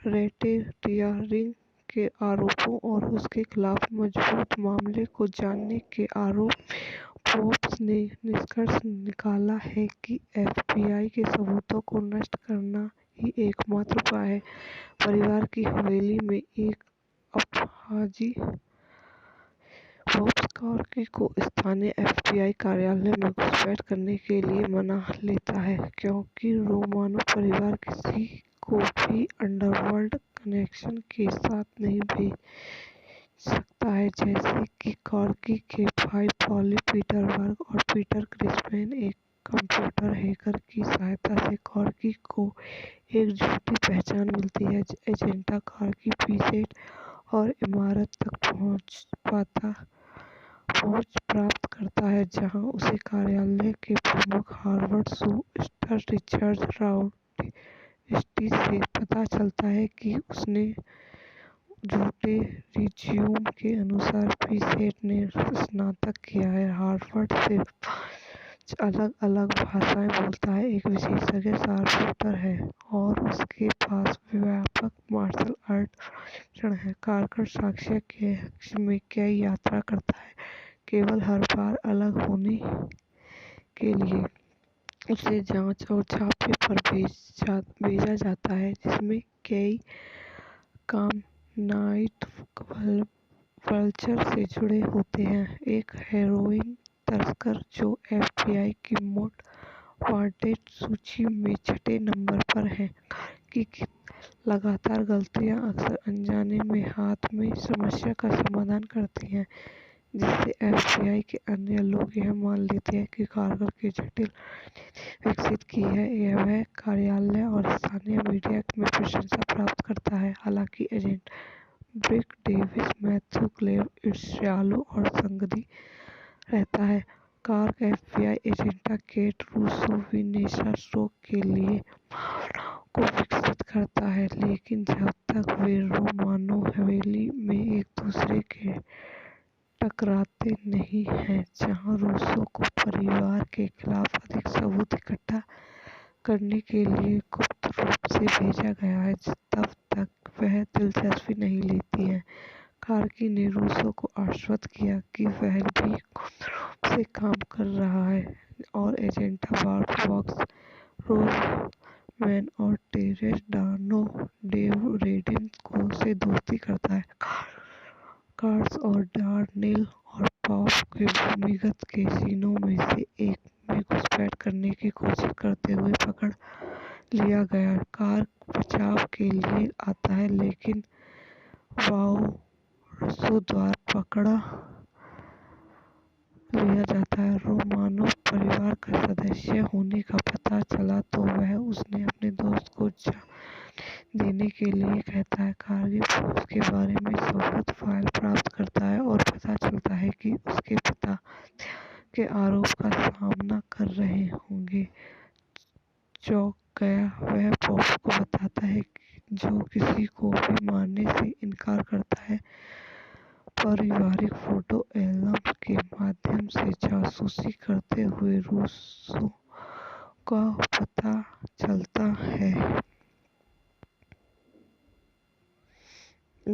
रैकेटियरिंग के आरोपों और उसके खिलाफ मजबूत मामले को जानने के आरोप में फोर्ब्स ने निष्कर्ष निकाला है कि एफबीआई के सबूतों को नष्ट करना ही एकमात्र उपाय है। परिवार की हवेली में एक अपराधी फोर्ब्स कॉर्की को स्थानीय एफबीआई कार्यालय में घुसपैठ करने के लिए मना लेता है, क्योंकि रोमानो परिवार किसी को भी अंडरवर्ल्ड कनेक्शन के साथ नहीं भेज सकता है, जैसे कि कॉर्की के भाई पॉली पीटर वर्क और पीटर क्रिस्पेन। एक कंप्यूटर हैकर की सहायता से कॉर्की को एक झूठी पहचान मिलती है। एजेंटा कॉर्की पीसेट और इमारत तक पहुंच प्राप्त करता है, जहां उसे कार्यालय के प्रमुख हार्वर्ड शूस्टर रिचर्ड राउटी से पता चलता है कि उसने झूठे रिज्यूम के अनुसार पीसेट ने स्नातक किया है, हार्वर्ड से 5 अलग-अलग भाषाएं बोलता है, एक विशेषज्ञ शार्पशूटर है और उसके पास व्यापक मार्शल आर्ट प्रशिक्षण है। कारकर साक्ष्य के कक्ष में कई यात्रा करता है, केवल हर बार अलग होने के लिए। उसे जांच और छापे पर भेजा जाता है, जिसमें कई काम नाइट वल्चर से जुड़े होते हैं, एक हेरोइन तस्कर जो एफबीआई की मोस्ट वांटेड सूची में 6 नंबर पर है, की लगातार गलतियां अक्सर अनजाने में हाथ में समस्या का समाधान करती हैं, जिससे एफबीआई के अन्य लोग यह मान लेते हैं कि कारगर की जटिल विकसित की है। वह कार्यालय और स्थानीय मीडिया में प्रशंसा प्राप्त करता है, हालांकि agent Brick Davis, Matthew Glave ईर्ष्यालु और संदिग्ध रहता है। Cork FBI agent Kate Russo विनेसा स्ट्रोक के लिए भावनाओं को विकसित करता है, लेकिन जब तक वे रोमानो हवेली में एक दूसरे के टकराते नहीं हैं, जहां रूसो को परिवार के खिलाफ अधिक सबूत इकट्ठा करने के लिए गुप्त रूप से भेजा गया है, तब तक वह दिलचस्पी नहीं लेती हैं। कार्की ने रूसो को आश्वस्त किया कि वह भी गुप्त रूप से काम कर रहा है और एजेंट बार्ब वॉक्स, रोजमैन और टेरेस डानो डेव रेडिन को से दोस्ती करता है। कार्स और डार्नेल और पॉप के भूमिगत कैसीनो में से एक में घुसपैठ करने की कोशिश करते हुए पकड़ लिया गया। कार्क बचाव के लिए आता है, लेकिन वाओरसो द्वारा पकड़ा लिया जाता है। रोमानो परिवार का सदस्य होने का पता चला तो वह उसने अपने दोस्त को जान देने के लिए कहता है। कार्की फोर्ब्स के बारे में सबूत फाइल प्राप्त करता है और पता चलता है कि उसके पिता हत्या के आरोप का सामना कर रहे होंगे। चौंक गया, वह फोर्ब्स को बताता है जो किसी को भी मारने से इनकार करता है। पारिवारिक फोटो एल्बम के माध्यम से जासूसी करते हुए रूसो का पता चलता है।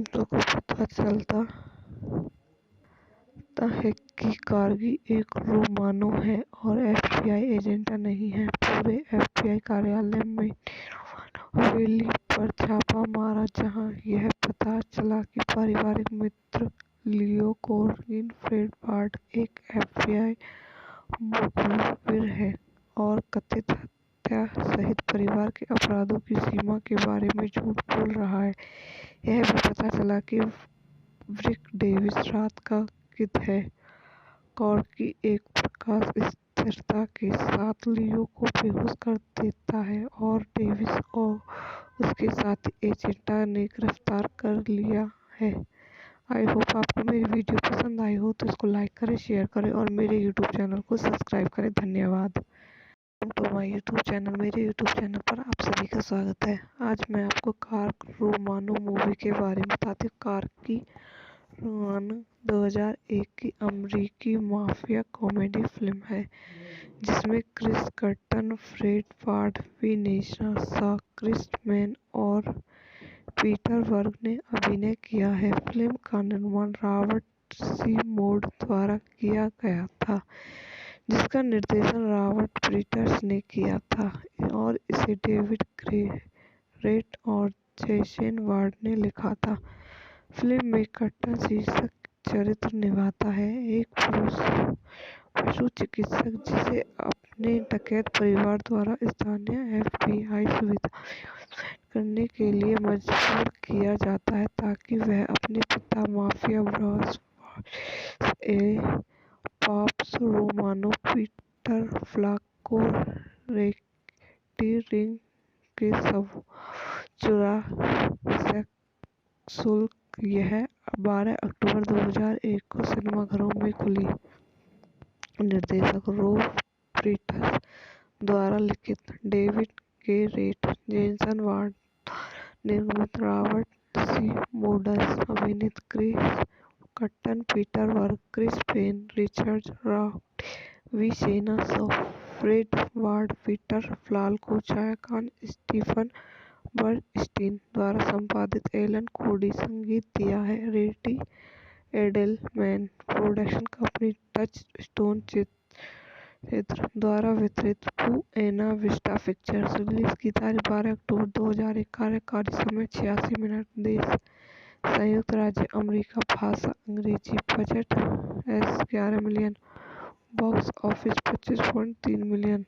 तो को पता चलता है कि कार्गी एक रोमानो है और एफबीआई एजेंट नहीं है। पूरे एफबीआई कार्यालय में हवेली पर छापा मारा, जहां यह पता चला कि पारिवारिक मित्र लियो कोर्गिन फ्रेड बार्ट एक एफबीआई मुखबिर है और कथित हत्या सहित परिवार के अपराधों की सीमा के बारे में झूठ बोल रहा है। यह भी पता चला कि रिक डेविस रात का किद है। कॉर्की एक प्रकाश स्थिरता के साथ लियो को बेहोश कर देता है और डेविस और उसके साथी एजेंटा ने गिरफ्तार कर लिया है। आई होप आपको मेरी वीडियो पसंद आई हो तो इसको लाइक करें, शेयर करें और मेरे यूट्यूब चैनल को सब्सक्राइब करें। धन्यवाद। तो माय यूट्यूब चैनल, मेरे यूट्यूब चैनल पर आप सभी का स्वागत है। आज मैं आपको कार्ग रोमानो मूवी के बारे में बताती हूँ। कार्गी रोमानो 2001 की अमेरिकी माफिया कॉमेडी फिल्म है जिसमें Chris Kattan, Fred BART, Vanessa Shaw, Chris man और पीटर वर्ग ने अभिनय किया है। फिल्म का निर्माण रॉबर्ट सी मोड द्वारा किया गया था, जिसका निर्देशन रॉबर्ट पीटर्स ने किया था और इसे डेविड ग्रेट और जेसन वार्ड ने लिखा था। फिल्म में कर्टन शीर्षक चरित्र निभाता है, एक पशु चिकित्सक जिसे अपने डकैत परिवार द्वारा स्थानीय एफबीआई सुविधा करने के लिए मजबूर किया जाता है ताकि वह अपने पिता mafia boss Pops Romano Peter फ्लाक को रैकेटियरिंग के सब चुरा शुल्क। यह 12 अक्टूबर 2001 को सिनेमाघरों में खुली। निर्देशक रोब पीटर्स द्वारा लिखित, David Garrett, Jason Ward, निर्मित, रॉबर्ट सी मोडस, अभिनीत, Chris Kattan, Peter Berg, Chris Penn, Richard Roundtree, विसेना शॉ, फ्रेड बार्ट, पीटर फ्लाक, छाया खान, स्टीफन बर्नस्टीन द्वारा संपादित, एलन कोडी संगीत दिया है, Randy Edelman production company, Touchstone चित्र द्वारा वितरित, बुएना विस्टा पिक्चर्स। रिलीज की तारीख 12 अक्टूबर 2001। कार्यकारी समय 86 मिनट। देश संयुक्त राज्य अमेरिका। भाषा अंग्रेजी। Budget $11 million. Box office 25.3 million.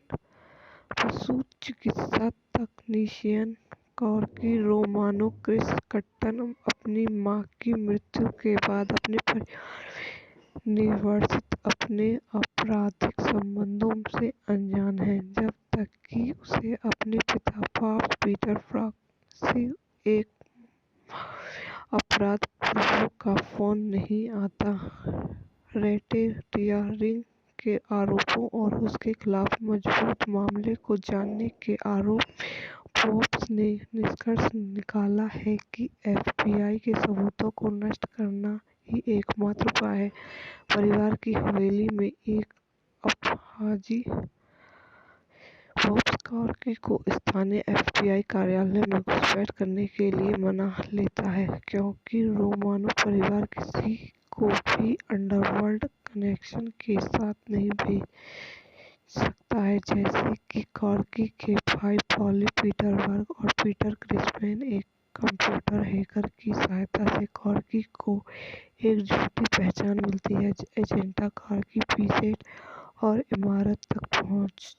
पशु चिकित्सा तकनीशियन कार्गी रोमानो क्रिस कर्टन अपनी मां की मृत्यु के बाद अपने परिवार में निवर्सित अपने आपराधिक संबंधों से अनजान है, जब तक कि उसे अपने पिता पॉप्स पीटर फ्लाक से एक अपराध पूर्व का फोन नहीं आता। रैकेटियरिंग के आरोपों और उसके खिलाफ मजबूत मामले को जानने के आरोप में पॉप्स ने निष्कर्ष निकाला है कि एफबीआई के सबूतों को नष्ट करना ही एकमात्र उपाय है। परिवार की हवेली में एक अपराधी पॉप्स कार्गी को स्थानीय एफबीआई कार्यालय में घुसपैठ करने के लिए मना लेता है, क्योंकि रोमानो परिवार किसी को भी अंडरवर्ल्ड कनेक्शन के साथ नहीं भेज सकता है, जैसे कि कार्गी के भाई पॉली पीटर वर्ग और पीटर क्रिसमैन। एक कंप्यूटर हैकर की सहायता से कार्गी को एक झूठी पहचान मिलती है। एजेंटा कार्गी पीसेट और इमारत तक पहुंच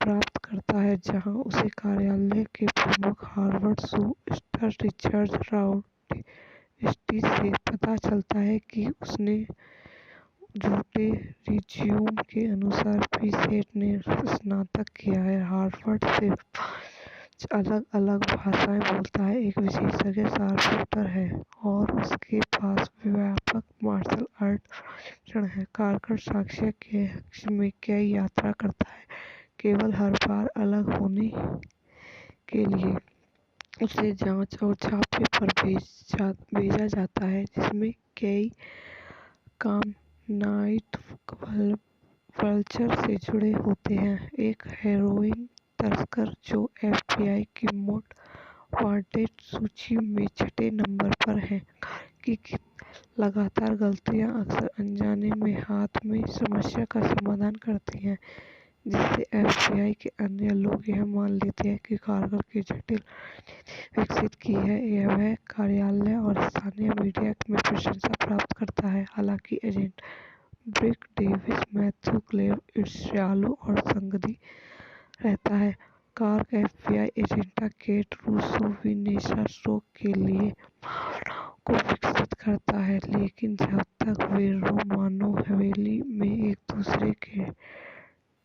प्राप्त करता है, जहां उसे कार्यालय के प्रमुख हार्वर्ड शूस्टर रिचर्ड राउटी से पता चलता है कि उसने झूठे रिज्यूम के अनुसार पीसेट ने स्नातक किया है, हार्वर्ड से 5 अलग-अलग भाषाएं बोलता है, एक विशेषज्ञ शार्पशूटर है और उसके पास व्यापक मार्शल आर्ट प्रशिक्षण है। कार्गर साक्ष्य के हक में कई यात्रा करता है, केवल हर बार अलग होने के लिए। उसे जांच और छापे पर भेजा जाता है, जिसमें कई काम नाइट वल्चर से जुड़े होते हैं, एक हेरोइन तस्कर जो एफबीआई की मोट वांटेड सूची में 6 नंबर पर है। की लगातार गलतियां अक्सर अनजाने में हाथ में समस्या का समाधान करती हैं, जिससे एफबीआई के अन्य लोग यह मान लेते हैं कि कारगर की जटिल विकसित की है। यह कार्यालय और स्थानीय मीडिया में प्रशंसा प्राप्त करता है। हालांकि agent Brick Davis Matthew Glave ईर्ष्यालु और संदिग्ध रहता है। Cork FBI agent Kate Russo Vanessa स्टोक के लिए भावनाओं को विकसित करता है, लेकिन जब तक वे रोमानो हवेली में एक दूसरे के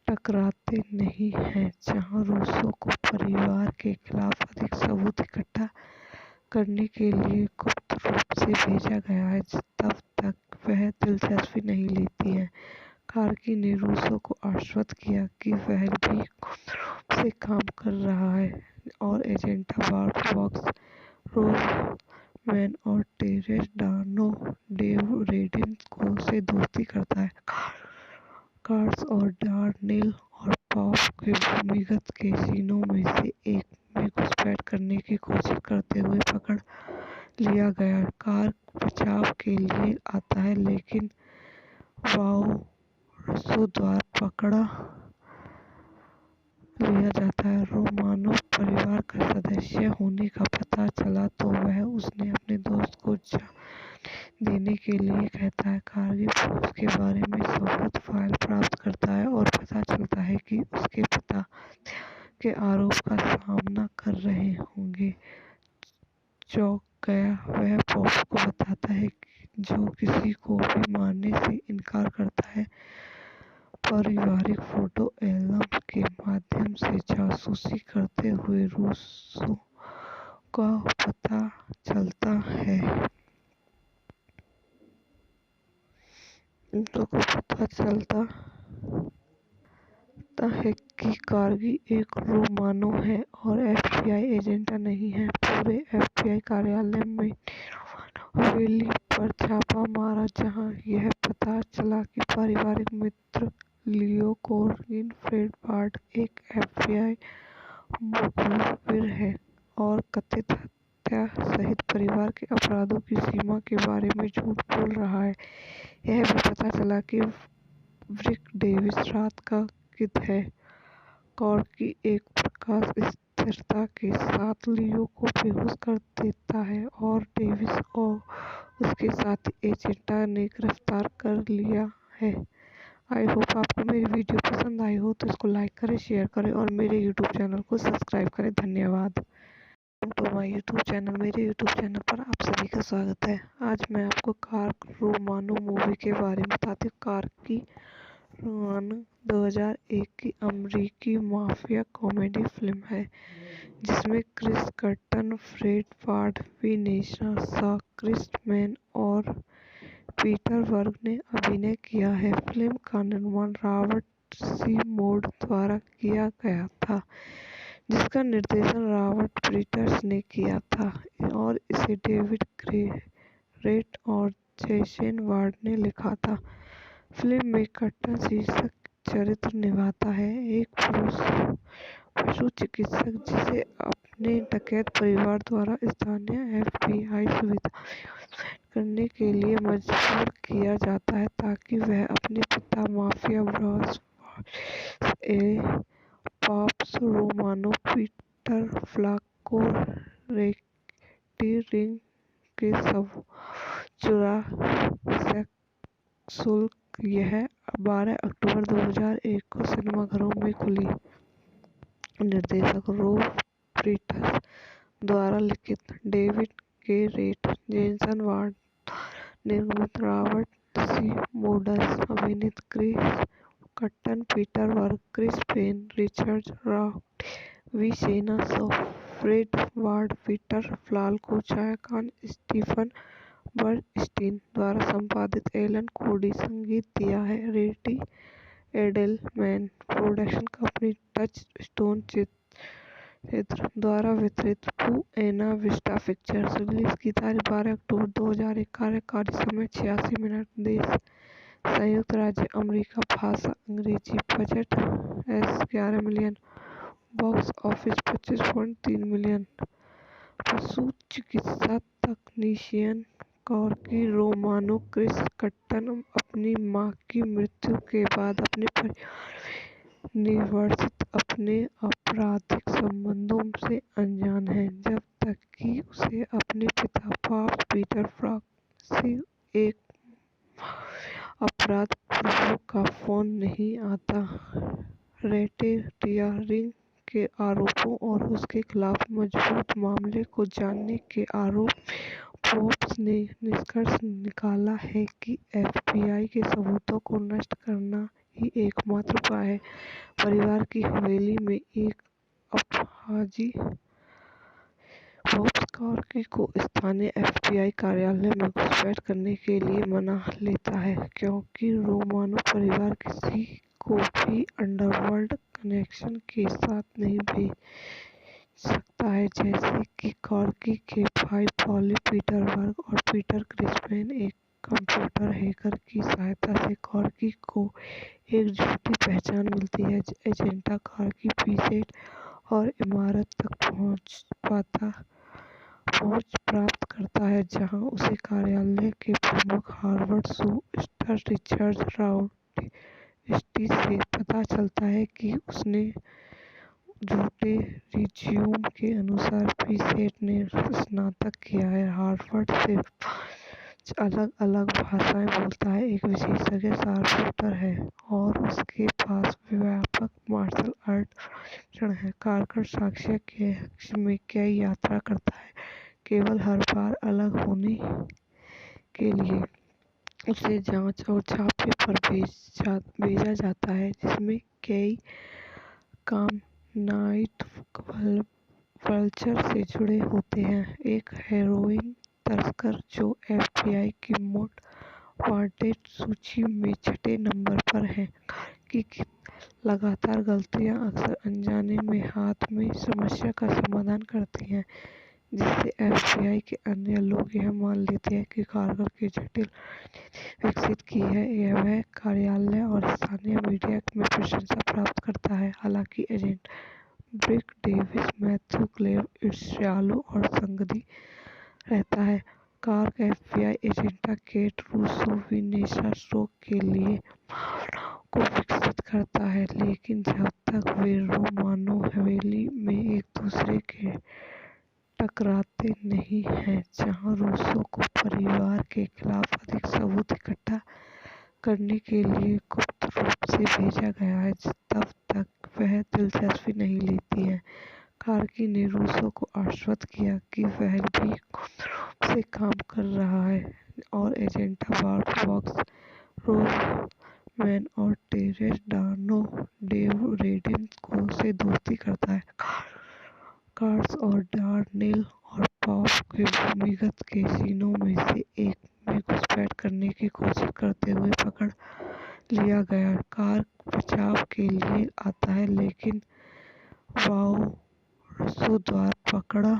टकराते नहीं हैं, जहां रूसो को परिवार के खिलाफ अधिक सबूत इकट्ठा करने के लिए गुप्त रूप से भेजा गया है, तब तक वह दिलचस्पी नहीं लेती है। कार्की ने रूसो को आश्वस्त किया कि वह भी गुप्त रूप से काम कर रहा है और एजेंट बार्ब फॉक्स, रोजमैन और टेरेस डानो डेव रेडिन को से दोस्ती करता है। कार्स और डार्नेल और पॉप के भूमिगत कैसीनो में से एक में घुसपैठ करने की कोशिश करते हुए पकड़ लिया गया। कार्क बचाव के लिए आता है, लेकिन वाओ द्वारा पकड़ा लिया जाता है। रोमानो परिवार का सदस्य होने का पता चला तो वह उसने अपने दोस्त को जान देने के लिए कहता है। कार्गी पुलिस के बारे में सबूत फाइल प्राप्त करता है और पता चलता है कि उसके पिता के आरोप का सामना कर रहे होंगे। चौंक गया, वह पॉप को बताता है जो किसी को भी मारने से इनकार करता है। पारिवारिक फोटो एल्बम के माध्यम से जासूसी करते हुए रूसो का पता चलता है। कि कार्गी एक रोमानो है और एफबीआई एजेंट नहीं है। पूरे एफबीआई कार्यालय में रोमानो हवेली पर छापा मारा, जहां यह पता चला कि पारिवारिक मित्र लियो कोर्गिन फ्रेड बार्ड एक एफबीआई मुखबिर है और कथित हत्या सहित परिवार के अपराधों की सीमा के बारे में झूठ बोल रहा है। यह भी पता चला कि ब्रिक डेविस रात का किद है। कार्की एक प्रकाश स्थिरता के साथ लियो को बेहोश कर देता है और डेविस और उसके साथी एजेंटा ने गिरफ्तार कर लिया है। आई होप आपको मेरी वीडियो पसंद आई हो तो इसको लाइक करें, शेयर करें और मेरे यूट्यूब चैनल को सब्सक्राइब करें। धन्यवाद। टू माय यूट्यूब चैनल, मेरे यूट्यूब चैनल पर आप सभी का स्वागत है। आज मैं आपको कार्क रोमानो मूवी के बारे में बताती हूँ। कार्की रोमानो 2001 की अमेरिकी माफिया कॉमेडी फिल्म है, जिसमें Chris Kattan, Fred Ward, Vanessa Shaw, Chris man और पीटर वर्ग ने अभिनय किया है। फिल्म का निर्माण रॉबर्ट सी मोड द्वारा किया गया था, जिसका निर्देशन रॉबर्ट पीटर्स ने किया था और इसे डेविड ग्रेरेट और जेसन वार्ड ने लिखा था। फिल्म में कर्टन शीर्षक चरित्र निभाता है, एक पुरुष पशु चिकित्सक जिसे अपने डकैत परिवार द्वारा स्थानीय एफबीआई सुविधा करने के लिए मजबूर किया जाता है ताकि वह अपने पिता माफिया बॉस ए पॉप्स रोमानो पीटर फ्लाको रेटी रिंग के सब चुरा शुल्क। यह 12 अक्टूबर 2001 को सिनेमाघरों में खुली। निर्देशक रोब पीटर्स द्वारा लिखित, David Garrett, Jason Ward, निर्मित रॉबर्ट सी मोडस, अभिनीत Chris Kattan, Peter Berg, Chris Penn, Richard rock, विसेना Shaw, Fred Ward, Peter Falk, छायाकान स्टीफन बर्नस्टीन द्वारा संपादित, एलन कोडी संगीत दिया है। रेटी Edelman production company, Touchstone चित्र द्वारा वितरित, बुएना विस्टा पिक्चर्स। रिलीज की तारीख 12 अक्टूबर 2001। कार्यकारी समय 86 मिनट। देश संयुक्त राज्य अमेरिका, भाषा अंग्रेजी। Budget $11 million, box office $25.3 million. पशु चिकित्सा तकनीशियन कॉर्की रोमानो क्रिस कट्टन अपनी मां की मृत्यु के बाद अपने परिवार में निवर्सित अपने आपराधिक संबंधों से अनजान है जब तक कि उसे अपने पिता पॉप्स पीटर फ्रॉक्सी एक अपराध पूर्वक का फोन नहीं आता। रेकेटियरिंग के आरोपों और उसके खिलाफ मजबूत मामले को जानने के आरोप फोर्ब्स ने निष्कर्ष निकाला है कि एफबीआई के सबूतों को नष्ट करना ही एकमात्र उपाय है। परिवार की हवेली में एक अपराधी फोर्ब्स कॉर्की को स्थानीय एफबीआई कार्यालय में घुसपैठ करने के लिए मना लेता है क्योंकि रोमानो परिवार किसी को भी अंडरवर्ल्ड कनेक्शन के साथ नहीं भेज सकता है, जैसे कि कॉर्की के भाई पॉली पीटरबर्ग और पीटर क्रिस्पेन। एक कंप्यूटर हैकर की सहायता से कॉर्की को एक झूठी पहचान मिलती है। एजेंटा कॉर्की पीसेट और इमारत तक पहुंच प्राप्त करता है जहां उसे कार्यालय के प्रमुख हार्वर्ड शू स्टार रिचर्ड राउडस्टी से पता चलता है कि उसने झूठे रिज्यूम के अनुसार पीसेट ने स्नातक किया है, हार्वर्ड से 5 अलग-अलग भाषाएं बोलता है, एक विशेषज्ञ शार्पशूटर है और उसके पास व्यापक मार्शल आर्ट प्रशिक्षण है। कारकर साक्ष्य के कक्ष में कई यात्रा करता है, केवल हर बार अलग होने के लिए। उसे जांच और छापे पर भेजा जाता है जिसमें कई काम नाइट वल्चर से जुड़े होते हैं, एक हेरोइन तस्कर जो एफबीआई की मोस्ट वांटेड सूची में 6 नंबर पर है। की लगातार गलतियां अक्सर अनजाने में हाथ में समस्या का समाधान करती हैं, जिससे एफबीआई के अन्य लोग यह मान लेते हैं कि कारगर की जटिल विकसित की है। वह कार्यालय और स्थानीय मीडिया में प्रशंसा प्राप्त करता है। हालांकि agent Brick Davis Matthew Glave ईर्ष्यालु और संदिग्ध रहता है। Cork FBI agenda Kate Russo विनेसा स्ट्रोक के लिए भावनाओं को विकसित करता है, लेकिन जब तक वे रोमानो हवेली में एक दूसरे के टकराते नहीं हैं, जहां रूसो को परिवार के खिलाफ अधिक सबूत इकट्ठा करने के लिए गुप्त रूप से भेजा गया है, तब तक वह दिलचस्पी नहीं लेती है। कार्की ने रूसो को आश्वस्त किया कि वह भी गुप्त रूप से काम कर रहा है और एजेंटा बार्ब फॉक्स, रोजमैन और टेरेस डानो डेव रेडिन से दोस्ती करता है। कार्स और डार्नेल और पॉप के भूमिगत कैसीनो में से एक में घुसपैठ करने की कोशिश करते हुए पकड़ लिया गया। कार्क बचाव के लिए आता है, लेकिन वाओ द्वारा पकड़ा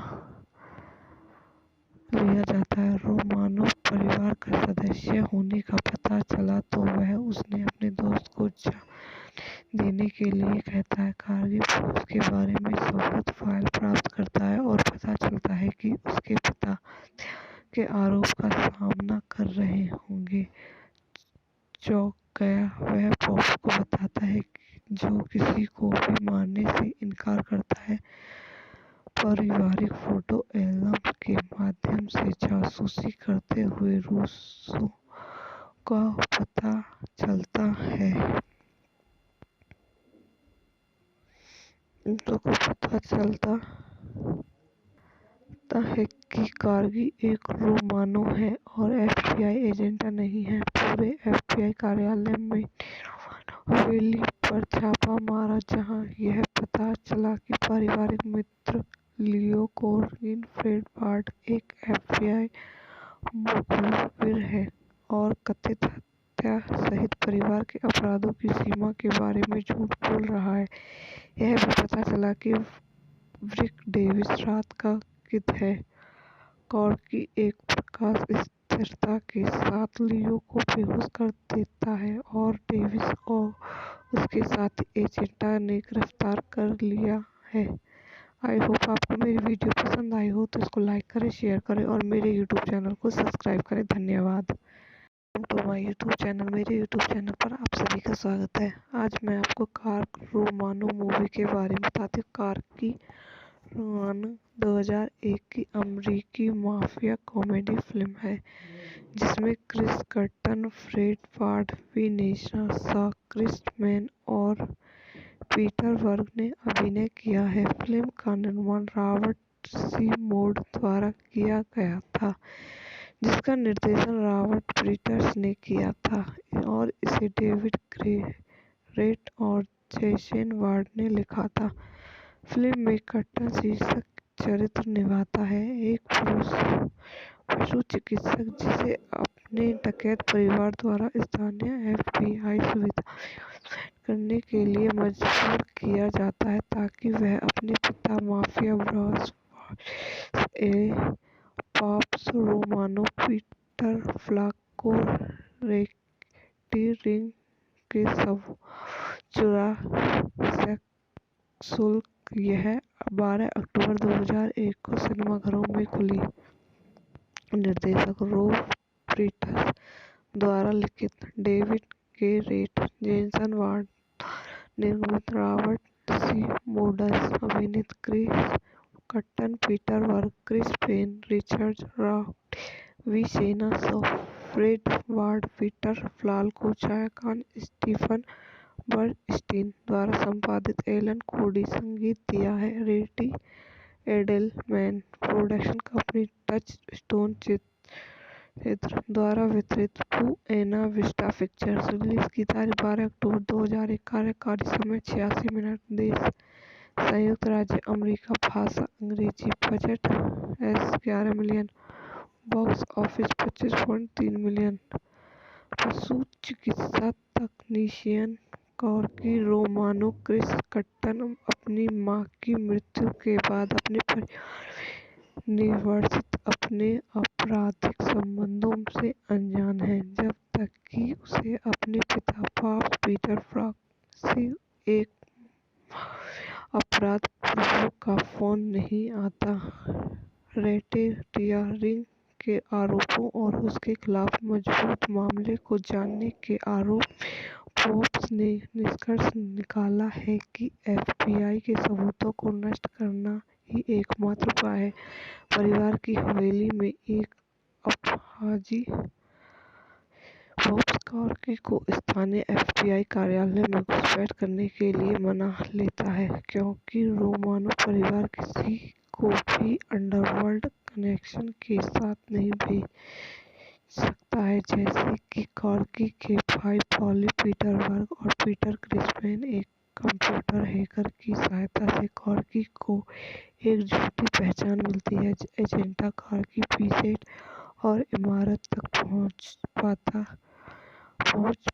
लिया जाता है। रोमानो परिवार का सदस्य होने का पता चला तो वह उसने अपने दोस्त को जान देने के लिए कहता है। कार्की फोर्ब्स के बारे में सबूत फाइल प्राप्त करता है और पता चलता है कि उसके पिता के आरोप का सामना कर रहे होंगे। चौंक गया, वह फोर्ब्स को बताता है जो किसी को भी मारने से इनकार करता है। पारिवारिक फोटो एल्बम के माध्यम से जासूसी करते हुए रूसो का पता चलता है कि कार्की एक रोमानो है और एफबीआई एजेंट नहीं है। पूरे एफबीआई कार्यालय में रोमानो हवेली पर छापा मारा, जहां यह पता चला कि पारिवारिक मित्र लियो कोर्गिन फ्रेड बार्ट एक एफबीआई मुखबिर है और कथित हत्या सहित परिवार के अपराधों की सीमा के बारे में झूठ बोल रहा है। यह भी पता चला कि ब्रिक डेविस रात का गिद्ध है। कॉर्की एक प्रकाश स्थिरता के साथ लियो को बेहोश कर देता है और डेविस और उसके साथी एजेंटा ने गिरफ्तार कर लिया है। आई होप आपको मेरी वीडियो पसंद आई हो तो इसको लाइक करें, शेयर करें और मेरे यूट्यूब चैनल को सब्सक्राइब करें। धन्यवाद। तो माय यूट्यूब चैनल, मेरे यूट्यूब चैनल पर आप सभी का स्वागत है। आज मैं आपको कार रोमानो मूवी के बारे में बताती हूँ। कार की रोमानो 2001 की अमेरिकी माफिया कॉमेडी फिल्म है जिसमें Chris Kattan, Fred Ward, Vanessa Shaw, Chris man और पीटर वर्ग ने अभिनय किया है। फिल्म का निर्माण रॉबर्ट सी मोड द्वारा किया गया था, जिसका निर्देशन रॉबर्ट पीटर्स ने किया था और इसे डेविड ग्रेरेट और जेसन वार्ड ने लिखा था। फिल्म में कर्टन शीर्षक चरित्र निभाता है, एक पशु चिकित्सक जिसे अपने डकैत परिवार द्वारा स्थानीय एफबीआई सुविधा करने के लिए मजबूर किया जाता है ताकि वह अपने पिता mafia boss Pops Romano Peter फ्लाक को रेक्टी के सब चुरा शुल्क। यह 12 अक्टूबर 2001 को सिनेमाघरों में खुली। निर्देशक रॉब पीटर्स द्वारा लिखित, David Garrett, Jason Ward, निर्मित रॉबर्ट सी मोडस, अभिनीत Chris Kattan, Peter Berg, Chris Penn, Richard Roundtree, विसेना Shaw, Fred Ward, Peter Falk, छायाकान स्टीफन बर्नस्टीन द्वारा संपादित, एलन कोडी संगीत दिया है, रेटी Edelman production company, Touchstone चित्र द्वारा वितरित, बुएना विस्टा पिक्चर्स। रिलीज की तारीख 12 अक्टूबर 2001। कार्यकारी समय 86 मिनट। देश संयुक्त राज्य अमेरिका, भाषा अंग्रेजी, budget $11 million, box office $25.3 million. पशु चिकित्सा तकनीशियन कॉर्की रोमानो क्रिस कर्टन अपनी मां की मृत्यु के बाद अपने परिवार में निवर्सित अपने आपराधिक संबंधों से अनजान है, जब तक कि उसे अपने पिता पॉप्स पीटर फ्लाक से एक अपराध प्रभु का फोन नहीं आता। रैकेटियरिंग के आरोपों और उसके खिलाफ मजबूत मामले को जानने के आरोप पॉप्स ने निष्कर्ष निकाला है कि एफबीआई के सबूतों को नष्ट करना ही एकमात्र उपाय है। परिवार की हवेली में एक अपराधी पॉप्स कॉर्की को स्थानीय एफबीआई कार्यालय में घुसपैठ करने के लिए मना लेता है, क्योंकि रोमानो परिवार किसी को भी अंडरवर्ल्ड कनेक्शन के साथ नहीं भेज सकता है। जैसे कि कॉर्की के भाई पॉली पीटर वर्ग और पीटर क्रिसमैन, एक कंप्यूटर हैकर की सहायता से कॉर्की को एक झूठी पहचान मिलती है। एजेंटा कॉर्की पीसेट और इमारत तक पहुंच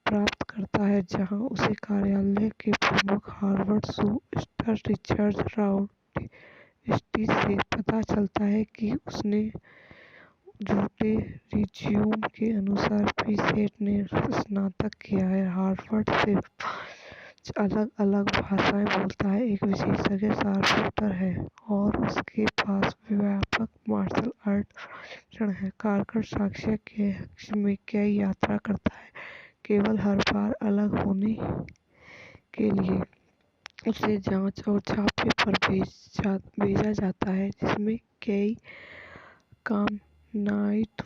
प्राप्त करता है, जहां उसे कार्यालय के प्रमुख हार्वर्ड शूस्टर रिचर्ड राउटी से पता चलता है कि उसने झूठे रिज्यूम के अनुसार पीसेट ने स्नातक किया है, हार्वर्ड से 5 अलग-अलग भाषाएं बोलता है, एक विशेषज्ञ शार्पशूटर है और उसके पास व्यापक मार्शल आर्ट प्रशिक्षण है। कारकर साक्ष्य के हक में कई यात्रा करता है, केवल हर बार अलग होने के लिए। उसे जांच और छापे पर भेजा जाता है, जिसमें कई काम नाइट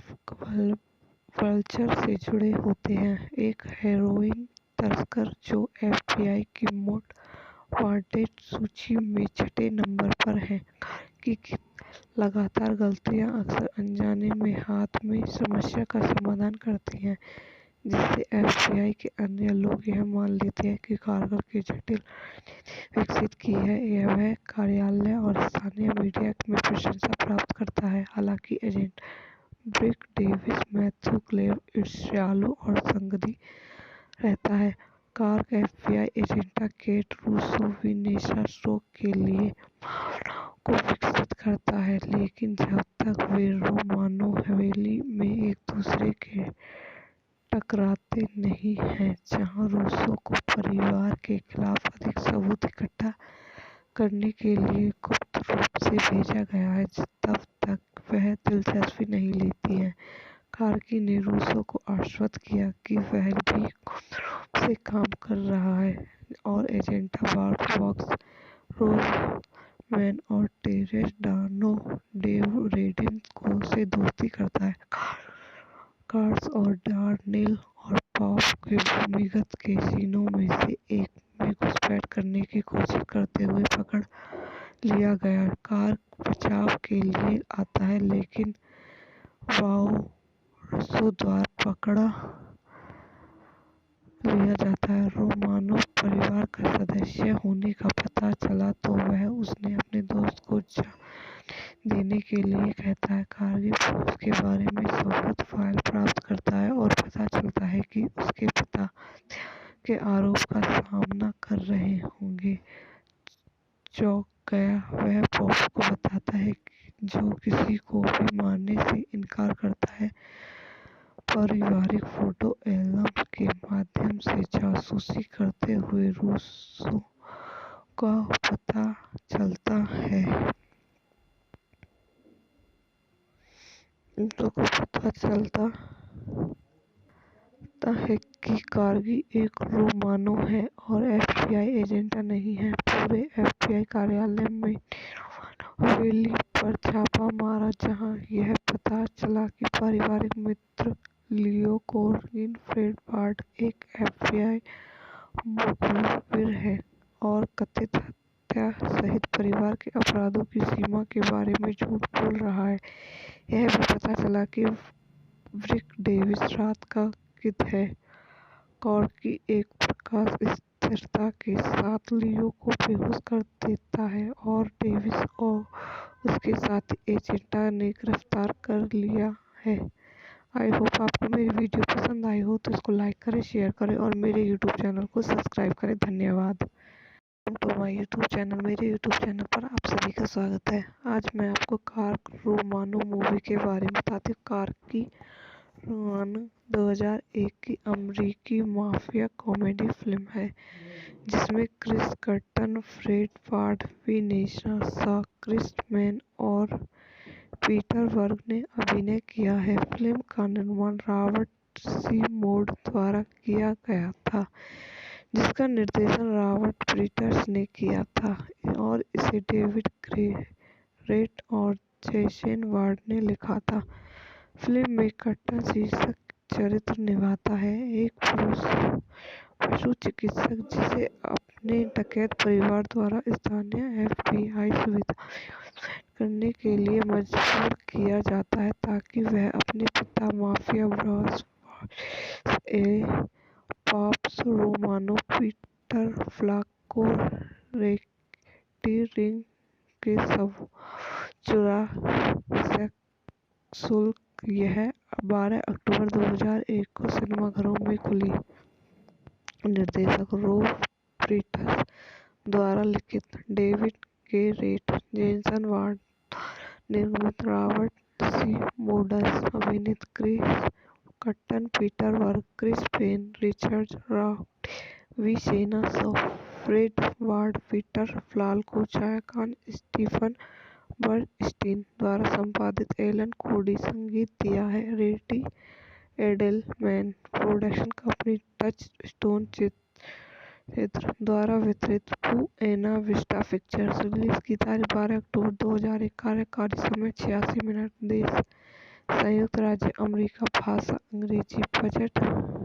वल्चर से जुड़े होते हैं, एक हेरोइन तस्कर जो एफबीआई की मोस्ट वांटेड सूची में 6 नंबर पर है। की लगातार गलतियां अक्सर अनजाने में हाथ में समस्या का समाधान करती हैं, जिससे एफबीआई के अन्य लोग यह मान लेते हैं कि कारगर की जटिल विकसित की है। यह वह कार्यालय और स्थानीय मीडिया में प्रशंसा प्राप्त करता है। हालांकि agent Brick Davis, Matthew Glave, इर्शालो और संगदी रहता है। Cork FBI agenda Kate Russo, Vanessa Shaw के लिए भावनाओं को विकसित करता है, लेकिन जब तक वे रोमानो हवेली में एक दूसरे के टकराते नहीं हैं, जहां रूसो को परिवार के खिलाफ अधिक सबूत इकट्ठा करने के लिए गुप्त रूप से भेजा गया है, तब तक वह दिलचस्पी नहीं लेती है। कार्की ने रूसो को आश्वस्त किया कि वह भी गुप्त रूप से काम कर रहा है और एजेंटा बार्ब फॉक्स, रोजमैन और टेरेस डार्नो डेव रेडिन को से दोस्ती करता है। कार्स और डार्नेल और पॉप के भूमिगत कैसीनो में से एक में घुसपैठ करने की कोशिश करते हुए पकड़ लिया गया। कार बचाव के लिए आता है लेकिन वाओ द्वारा पकड़ा लिया जाता है। रोमानोव परिवार का सदस्य होने का पता चला तो वह उसने अपने दोस्त को जान देने के लिए कहता है। कार्गी पुलिस के बारे में सौगंध फाइल प्राप्त करता है और पता चलता है कि उसके पिता के आरोप का सामना कर रहे होंगे। चौंक गया वह पॉप को बताता है जो किसी को भी मारने से इनकार करता है। पारिवारिक फोटो एल्बम के माध्यम से जासूसी करते हुए रूसो का पता चलता है कि कार्गी एक रोमानो है और एफबीआई एजेंट नहीं है। पूरे एफबीआई कार्यालय में हवेली पर छापा मारा जहां यह पता चला कि पारिवारिक मित्र लियो कोर्गिन फ्रेड बार्ट एक एफबीआई मुखबिर है और कथित हत्या सहित परिवार के अपराधों की सीमा के बारे में झूठ बोल रहा है। यह भी पता चला कि रिक डेविस रात का गिद्ध है। कार्की एक प्रकाश स्थिरता के साथ लियो को बेहोश कर देता है और डेविस और उसके साथी एजेंटा ने गिरफ्तार कर लिया है। आई होप आपको मेरी वीडियो पसंद आई हो तो इसको लाइक करें, शेयर करें और मेरे यूट्यूब चैनल को सब्सक्राइब करें। धन्यवाद। तो माय यूट्यूब चैनल, मेरे यूट्यूब चैनल पर आप सभी का स्वागत है। आज मैं आपको कार रोमानो मूवी के बारे में बताती हूँ। कार्की रोमानो 2001 की अमेरिकी माफिया कॉमेडी फिल्म है जिसमें Chris Kattan, Fred BART, Vanessa Shaw, Chris man और पीटर वर्ग ने अभिनय किया है। फिल्म का निर्माण रॉबर्ट सी मोड द्वारा किया गया था जिसका निर्देशन रॉबर्ट पीटर्स ने किया था और इसे डेविड ग्रेरेट और जेसन वार्ड ने लिखा था। फिल्म में कट्टन शीर्षक चरित्र निभाता है एक पुरुष पशु चिकित्सक जिसे अपने डकैत परिवार द्वारा स्थानीय एफबीआई सुविधा करने के लिए मजबूर किया जाता है ताकि वह अपने पिता माफिया बॉस ए पॉप्स रोमानो पीटर फ्लाको रेक्टी के सब चुरा शुल्क। यह 12 अक्टूबर 2001 को सिनेमाघरों में खुली। निर्देशक रोब फ्रीटस द्वारा लिखित, David Garrett, Jason Ward, निर्मित, रॉबर्ट सी मोडस, अभिनीत, Chris Kattan, Peter Berg, Chris Penn, Richard rock, वी सेना शॉ, फ्रेड वार्ड, पीटर फ्लाको, जायकान, स्टीफन बर्नस्टीन द्वारा संपादित, एलन कोडी संगीत दिया है। रेटी Edelman production company, Touchstone चित्र द्वारा वितरित, बुएना विस्टा पिक्चर्स। रिलीज की तारीख 12 अक्टूबर 2001। कार्यकारी समय 86 मिनट। देश संयुक्त राज्य अमेरिका। भाषा अंग्रेजी। Budget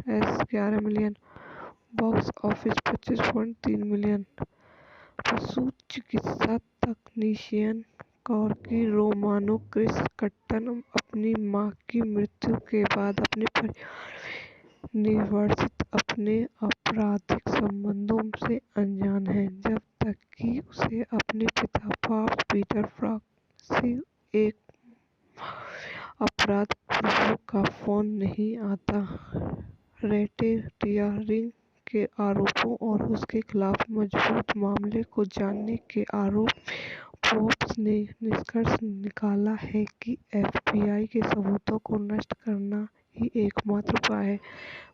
$11 million. Box office 25.3 million. पशु चिकित्सा तकनीशियन कार्की रोमानो क्रिस कट्टन अपनी मां की मृत्यु के बाद अपने परिवार में निवर्सित अपने आपराधिक संबंधों से अनजान है जब तक कि उसे अपने पिता पॉप पीटर फ्लाक से एक अपराध प्रभु का फोन नहीं आता। रैकेटियरिंग के आरोपों और उसके खिलाफ मजबूत मामले को जानने के आरोप फोर्ब्स ने निष्कर्ष निकाला है कि एफबीआई के सबूतों को नष्ट करना ही एकमात्र उपाय है।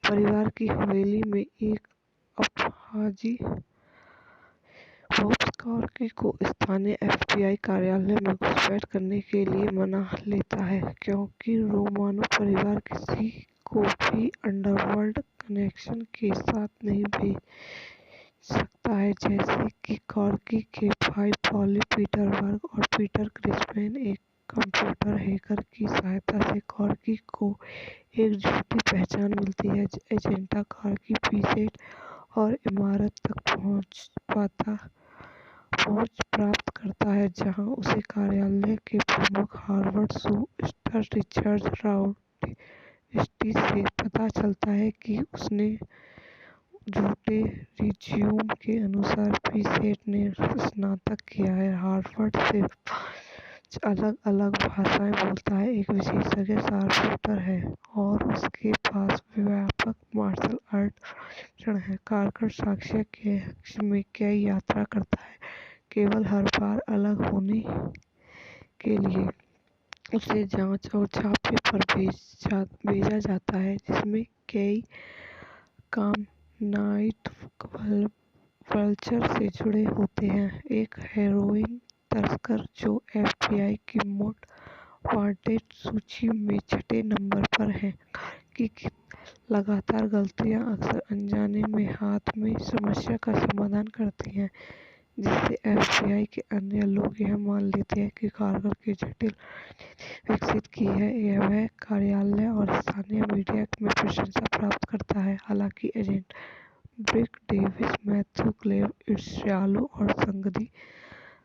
परिवार की हवेली में एक अपराधी बॉब्स कार्की को स्थानीय एफबीआई कार्यालय में घुसपैठ करने के लिए मना लेता है क्योंकि रोमानो परिवार किसी को भी अंडरवर्ल्ड कनेक्शन के साथ नहीं भेज सकता है। जैसे कि कार्की के भाई पॉली पीटरबर्ग और पीटर क्रिस्पैन एक कंप्यूटर हैकर की सहायता से कार्की को एक झूठी पहचान मिलती है। एजेंटा कार्की पीसेट और इमारत तक पहुंच प्राप्त करता है जहां उसे कार्यालय के प्रमुख हार्वर्ड शू स्टार रिचर्ड राउडस्टी से पता चलता है कि उसने झूठे रिज्यूम के अनुसार पीसेट ने स्नातक किया है, हार्वर्ड से 5 अलग-अलग भाषाएं बोलता है, एक विशेषज्ञ शार्पशूटर है और उसके पास व्यापक मार्शल आर्ट प्रशिक्षण है। कार्कर साक्ष्य के कक्ष में कई यात्रा करता है, केवल हर बार अलग होने के लिए उसे जांच और छापे पर भेजा जाता है, जिसमें कई काम नाइट वल्चर से जुड़े होते हैं, एक हेरोइन तस्कर जो एफबीआई की मोस्ट वांटेड सूची में 6 नंबर पर है। कार्की की लगातार गलतियां अक्सर अनजाने में हाथ में समस्या का समाधान करती हैं, जिससे एफबीआई के अन्य लोग यह मान लेते हैं कि कार्कर की जटिल विकसित की है। वह कार्यालय और स्थानीय मीडिया में प्रशंसा प्राप्त करता है। हालांकि agent Brick Davis Matthew Glave ईर्ष्यालु और संगीन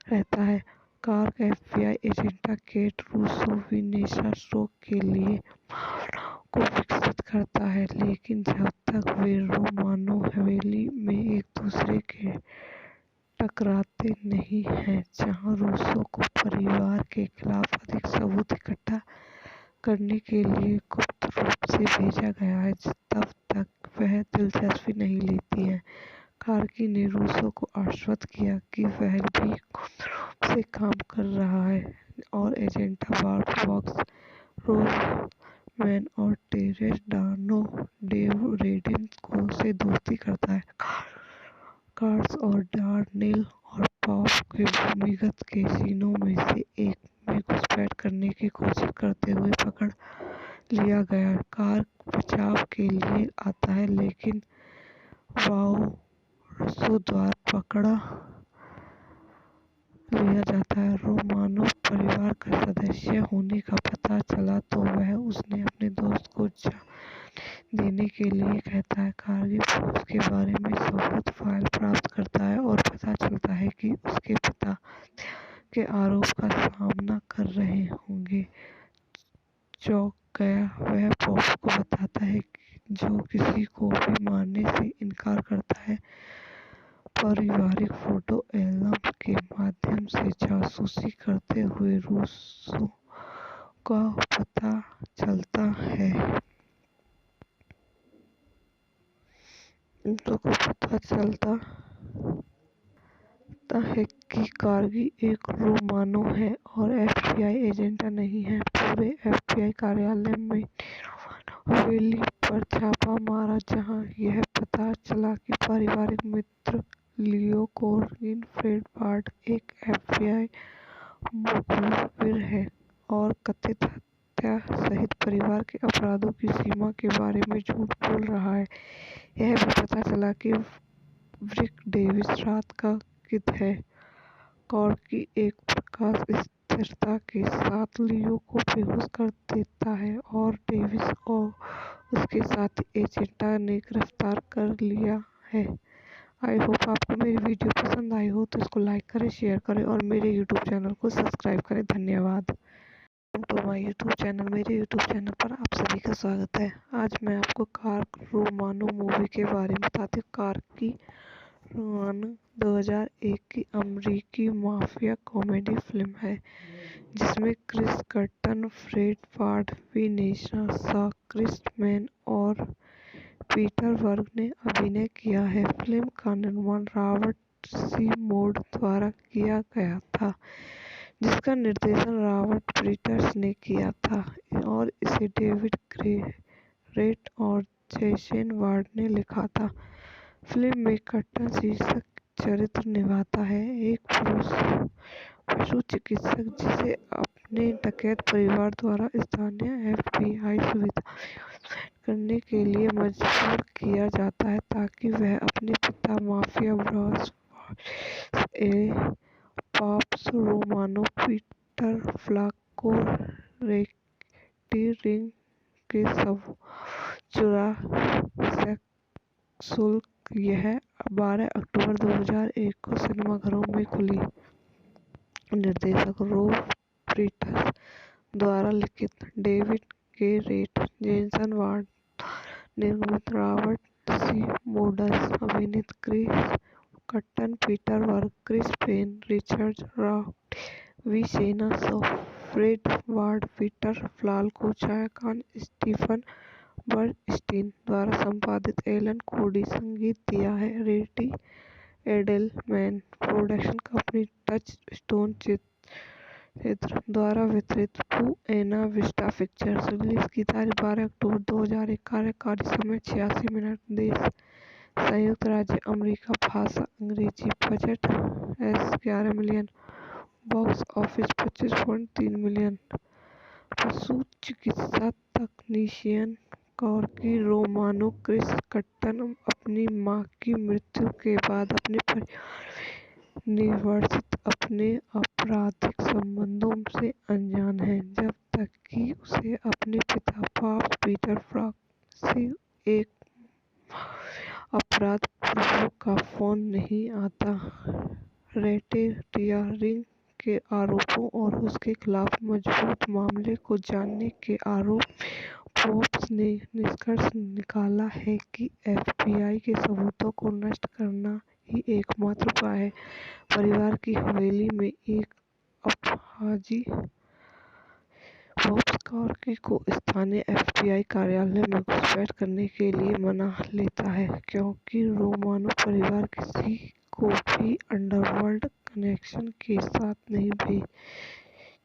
रहता है। Cork FBI agenda Kate Russo विनेसा स्ट्रोक के लिए भावनाओं को विकसित करता है, लेकिन जब तक वे रोमानो हवेली में एक दूसरे के टकराते नहीं हैं, जहां रूसो को परिवार के खिलाफ अधिक सबूत इकट्ठा करने के लिए गुप्त रूप से भेजा गया है, तब तक वह दिलचस्पी नहीं लेती है। कार्की ने रूसो को आश्वस्त किया कि वह भी गुप्त रूप से काम कर रहा है और एजेंटा बार्ब फॉक्स, रोजमैन और टेरेस डानो डेव रेडिन को से दोस्ती करता है। कार्स और डार्नेल और पॉप के भूमिगत कैसीनो में से एक में घुसपैठ करने की कोशिश करते हुए पकड़ लिया गया। कार्क बचाव के लिए आता है, लेकिन वाओरसो द्वारा पकड़ा लिया जाता है। रोमानो परिवार का सदस्य होने का पता चला तो वह उसने अपने दोस्त को जान देने के लिए कहता है। कार्की बॉब्स के बारे में सौगंध फाइल प्राप्त करता है और पता चलता है कि उसके पिता हत्या के आरोप का सामना कर रहे होंगे। चौंक गया, वह बॉब्स को बताता है जो किसी को भी मारने से इनकार करता है। पारिवारिक फोटो एल्बम के माध्यम से जासूसी करते हुए रूसो का पता चलता है कि कार्की एक रोमानो है और एफबीआई एजेंट नहीं है। पूरे एफबीआई कार्यालय में रोमानो हवेली पर छापा मारा, जहां यह पता चला कि पारिवारिक मित्र लियो कोर्गिन फ्रेड बार्ट एक एफबीआई मुखबिर है और कथित हत्या सहित परिवार के अपराधों की सीमा के बारे में झूठ बोल रहा है। यह भी पता चला कि ब्रिक डेविस रात का गिद्ध है। कार्की एक प्रकाश स्थिरता के साथ लियो को बेहोश कर देता है और डेविस और उसके साथी एजेंटा ने गिरफ्तार कर लिया है। आई होप आपको मेरी वीडियो पसंद आई हो तो इसको लाइक करें, शेयर करें और मेरे यूट्यूब चैनल को सब्सक्राइब करें। धन्यवाद। तो माय यूट्यूब चैनल, मेरे यूट्यूब चैनल पर आप सभी का स्वागत है। आज मैं आपको कार्क रोमानो मूवी के बारे में बताती हूँ। कार्की रोमानो 2001 की अमेरिकी माफिया कॉमेडी फिल्म है, जिसमें Chris Kattan, Fred BART, विनेसा Shaw, क्रिस्पमैन और पीटर बर्ग ने अभिनय किया है। फिल्म का निर्माण रॉबर्ट सी मोड द्वारा किया गया था, जिसका निर्देशन रॉबर्ट पीटर्स ने किया था और इसे डेविड ग्रेरेट और जैसन वार्ड ने लिखा था। फिल्म में कर्टन शीर्षक चरित्र निभाता है। एक पुरुष पशु चिकित्सक जिसे अपने डकैत परिवार द्वारा स्थानीय एफबीआई सुविधा करने के लिए मजबूर किया जाता है ताकि वह अपने पिता माफिया बॉस ए पॉप्स रोमानो पीटर फ्लाको रेक्टी रिंग के सब चुरा शुल्क। यह 12 अक्टूबर 2001 को सिनेमाघरों में खुली। निर्देशक रोब फ्रीटस द्वारा लिखित, David Garrett, Jason Ward निर्मित, रॉबर्ट सी मोडस अभिनीत, Chris Kattan, Peter Berg, Chris Penn, Richard Roundtree, वी सेना Shaw, Fred Ward, Peter Falk, छाया खान, स्टीफन बर्नस्टीन द्वारा संपादित, एलन कोडी संगीत दिया है, रेटी Edelman production company, Touchstone चित्र द्वारा वितरित, बुएना विस्टा पिक्चर्स। रिलीज की तारीख 12 अक्टूबर 2001। कार्यकारी समय 86 मिनट। देश संयुक्त राज्य अमेरिका। भाषा अंग्रेजी। Budget $11 million. Box office 25.3 million. पशु चिकित्सा तकनीशियन कॉर्की रोमानो क्रिस कट्टन अपनी मां की मृत्यु के बाद अपने परिवार में निवर्सित अपने आपराधिक संबंधों से अनजान है जब तक कि उसे अपने पिता पॉप्स पीटर फ्लाक से एक अपराध प्रभु का फोन नहीं आता। रैकेटियरिंग के आरोपों और उसके खिलाफ मजबूत मामले को जानने के आरोप फोर्ब्स ने निष्कर्ष निकाला है कि एफबीआई के सबूतों को नष्ट करना ही एकमात्र उपाय है। परिवार की हवेली में एक अपराधी फोर्ब्स कॉर्की को स्थानीय एफबीआई कार्यालय में घुसपैठ करने के लिए मना लेता है क्योंकि रोमानो परिवार किसी को भी अंडरवर्ल्ड कनेक्शन के साथ नहीं भेज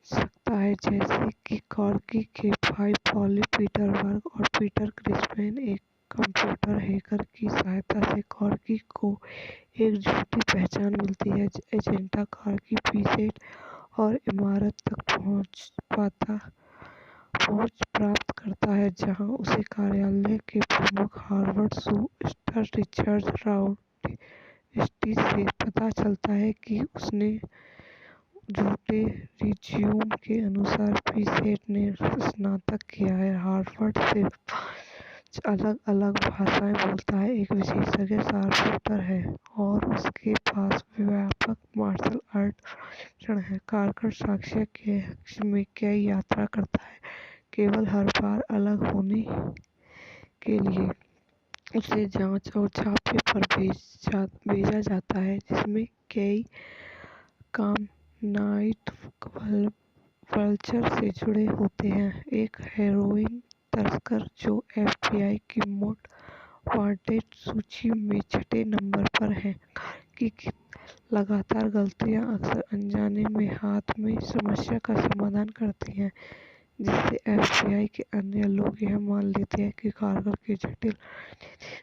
सकता है। जैसे कि कॉर्की के भाई पॉली पीटर वर्क और पीटर क्रिस्पेन, एक कंप्यूटर हैकर की सहायता से कॉर्की को एक झूठी पहचान मिलती है। एजेंटा कॉर्की पीसेट और इमारत तक पहुंच प्राप्त करता है जहां उसे कार्यालय के प्रमुख हार्वर्ड सू स्टार रिचर्ड राउटी से पता चलता है कि उसने झूठे रिज्यूम के अनुसार पीसेट ने स्नातक किया है, हार्वर्ड से 5 अलग-अलग भाषाएं बोलता है, एक विशेषज्ञ शार्पशूटर है और उसके पास व्यापक मार्शल आर्ट प्रशिक्षण है। कारकर साक्ष्य के हक में कई यात्रा करता है, केवल हर बार अलग होने के लिए उसे जांच और छापे पर भेजा जाता है जिसमें कई काम नाइट वल्चर से जुड़े होते हैं, एक हेरोइन तस्कर जो एफबीआई की मोस्ट वांटेड सूची में 6 नंबर पर है। की लगातार गलतियां अक्सर अनजाने में हाथ में समस्या का समाधान करती हैं, जिससे एफबीआई के अन्य लोग यह मान लेते हैं कि कारगर की जटिल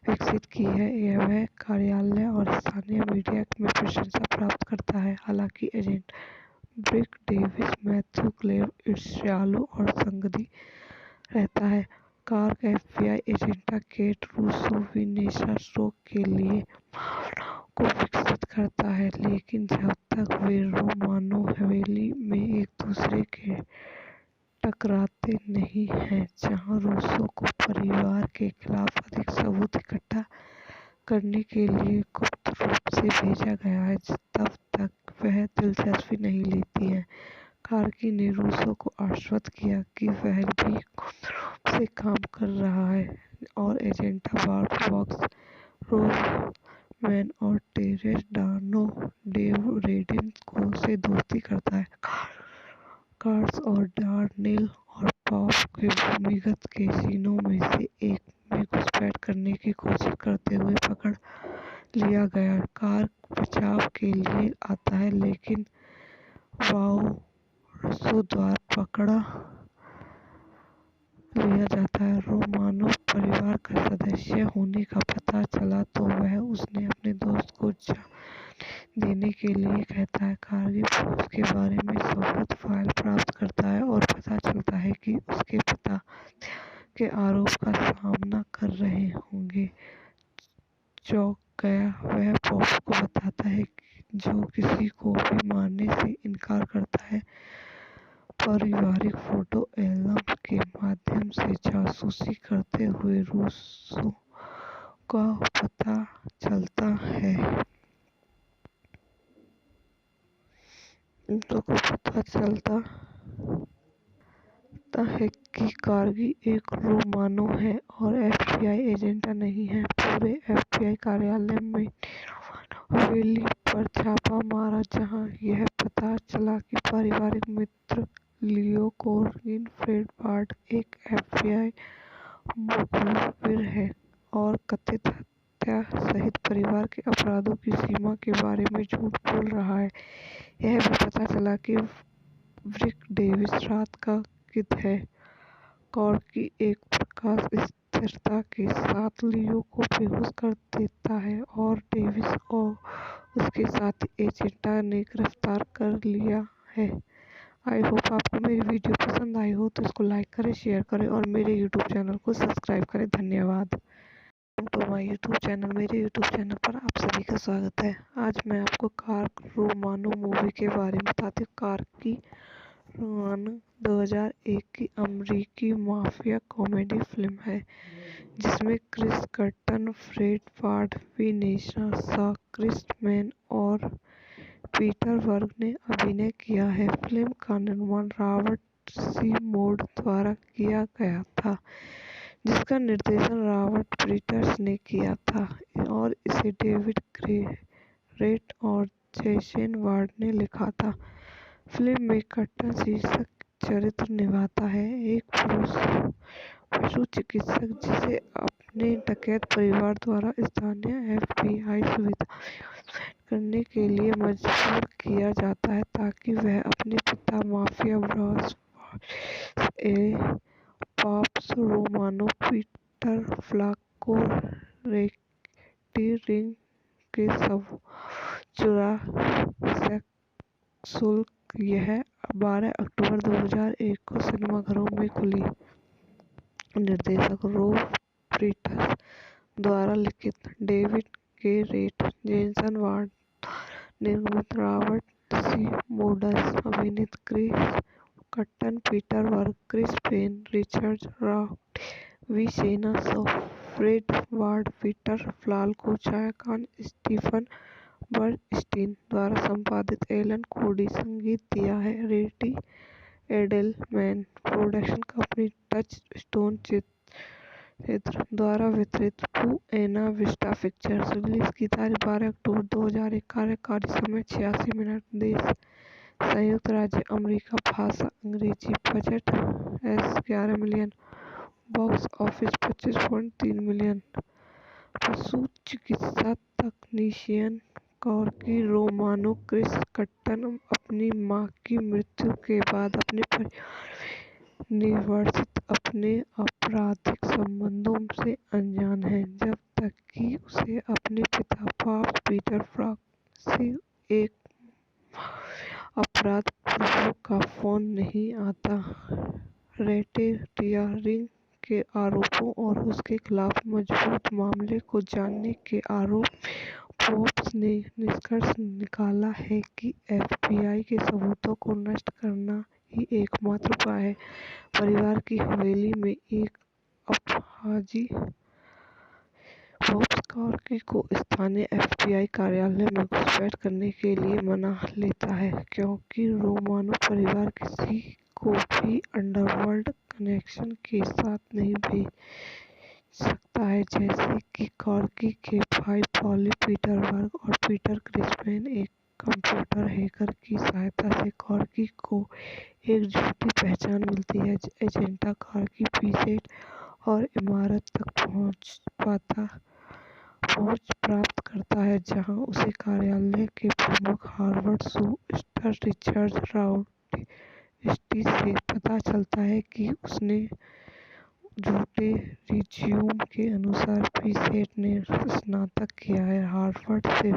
विकसित की है। यह वह कार्यालय और स्थानीय मीडिया में प्रशंसा प्राप्त करता है। हालांकि agent Brick Davis, Matthew Glave ईर्ष्यालु और संगदी रहता है। Cork FBI agenda Kate Russo विनेसा स्ट्रोक के लिए भावनाओं को विकसित करता है, लेकिन जब तक वे रोमानो हवेली में एक दूसरे के टकराते नहीं हैं, जहां रूसो को परिवार के खिलाफ अधिक सबूत इकट्ठा करने के लिए गुप्त रूप से भेजा गया है, तब तक वह दिलचस्पी नहीं लेती है। कार्की ने रूसो को आश्वस्त किया कि वह भी गुप्त रूप से काम कर रहा है और एजेंटा बार्ब वॉक्स, रोजमैन और टेरेस डानो डेव रेडिन को से दोस्ती करता है। कार्स और डार्नेल और पॉप के भूमिगत कैसीनो में से एक में घुसपैठ करने की कोशिश करते हुए पकड़ लिया गया। कार्क बचाव के लिए आता है लेकिन वाओरसो द्वारा पकड़ा लिया जाता है। रोमानो परिवार का सदस्य होने का पता चला तो वह उसने अपने दोस्त को जाने के लिए कहता है। कारगिल उसके बारे में सबूत फाइल प्राप्त करता है और पता चलता है कि उसके पिता के आरोप का सामना कर रहे होंगे। चौंक गया वह पॉप्स को बताता है जो किसी को भी मारने से इनकार करता है। पारिवारिक फोटो एल्बम के माध्यम से जासूसी करते हुए रूसों का पता चलता है। कि कारगी एक रोमानो है और एफबीआई एजेंट नहीं है। पूरे एफबीआई कार्यालय में हवेली पर छापा मारा, जहां यह पता चला कि पारिवारिक मित्र लियो कोरगिन फ्रेड वार्ड एक एफबीआई मुखबिर है और कथित हत्या सहित परिवार के अपराधों की सीमा के बारे में झूठ बोल रहा है। यह भी पता चला कि रिक डेविस रात का किद है। कॉर्की एक प्रकाश स्थिरता के साथ लियो को बेहोश कर देता है और डेविस और उसके साथी एजेंटा ने गिरफ्तार कर लिया है। आई होप आपको मेरी वीडियो पसंद आई हो तो इसको लाइक करें, शेयर करें और मेरे यूट्यूब चैनल को सब्सक्राइब करें। धन्यवाद। तो माय यूट्यूब चैनल, मेरे यूट्यूब चैनल पर आप सभी का स्वागत है। आज मैं आपको कार रोमानो मूवी के बारे में बताती हूँ। कार की रोमानो 2001 की अमेरिकी माफिया कॉमेडी फिल्म है जिसमें Chris Kattan, Fred Ward, Vanessa Shaw, Chris man और पीटर वर्ग ने अभिनय किया है। फिल्म का निर्माण रॉबर्ट सी मोड द्वारा किया गया था, जिसका निर्देशन रॉबर्ट पीटर्स ने किया था और इसे डेविड ग्रेरेट और जेसन वार्ड ने लिखा था। फिल्म में कट्टन शीर्षक चरित्र निभाता है, एक पशु चिकित्सक जिसे अपने डकैत परिवार द्वारा स्थानीय एफबीआई सुविधा करने के लिए मजबूर किया जाता है ताकि वह अपने पिता mafia boss Pops Romano Peter फ्लाक को रेक्टिंग के सब चुरा सशुल्क। यह 12 अक्टूबर 2001 को सिनेमाघरों में खुली। निर्देशक रॉब पीटर्स द्वारा लिखित, डेविड ग्रेरेट, जेसन वार्ड, निर्मित, रॉबर्ट सी मोड्स, अभिनीत, Chris Kattan, Peter Berg, Chris Penn, Richard राउट, Vinessa Shaw, Fred Ward, Peter फ्लाक, छायांकन स्टीफन बर्नस्टीन द्वारा संपादित, एलन कोडी संगीत दिया है, Randy Edelman production company, Touchstone चित्र द्वारा वितरित, बुएना विस्टा पिक्चर्स। रिलीज की तारीख 12 अक्टूबर 2001। कार्यकारी समय 86 मिनट। देश संयुक्त राज्य अमेरिका। भाषा अंग्रेजी। Budget $11 million. Box office 25.3 million. पशु चिकित्सा तकनीशियन कॉर्की रोमानो क्रिस कट्टन अपनी मां की मृत्यु के बाद अपने परिवार में निवर्सित अपने आपराधिक संबंधों से अनजान है, जब तक कि उसे अपने पिता पॉप्स पीटर फ्लाक से एक अपराध पूर्व का फोन नहीं आता। रैकेटियरिंग के आरोपों और उसके खिलाफ मजबूत मामले को जानने के आरोप पॉप्स ने निष्कर्ष निकाला है कि एफबीआई के सबूतों को नष्ट करना ही एकमात्र उपाय है। परिवार की हवेली में एक अपराधी पॉप्स कॉर्की को स्थानीय एफबीआई कार्यालय में घुसपैठ करने के लिए मना लेता है, क्योंकि रोमानो परिवार किसी को भी अंडरवर्ल्ड कनेक्शन के साथ नहीं भेज सकता है, जैसे कि कॉर्की के भाई पॉली पीटर वर्ग और पीटर क्रिसमैन। एक कंप्यूटर हैकर की सहायता से कॉर्की को एक झूठी पहचान मिलती है। एजेंटा कॉर्की पीसेट और इमारत तक पहुंच प्राप्त करता है, जहां उसे कार्यालय के प्रमुख हार्वर्ड शूस्टर रिचर्ड राउटी से पता चलता है कि उसने झूठे रिज्यूम के अनुसार पीसेट ने स्नातक किया है। हार्वर्ड से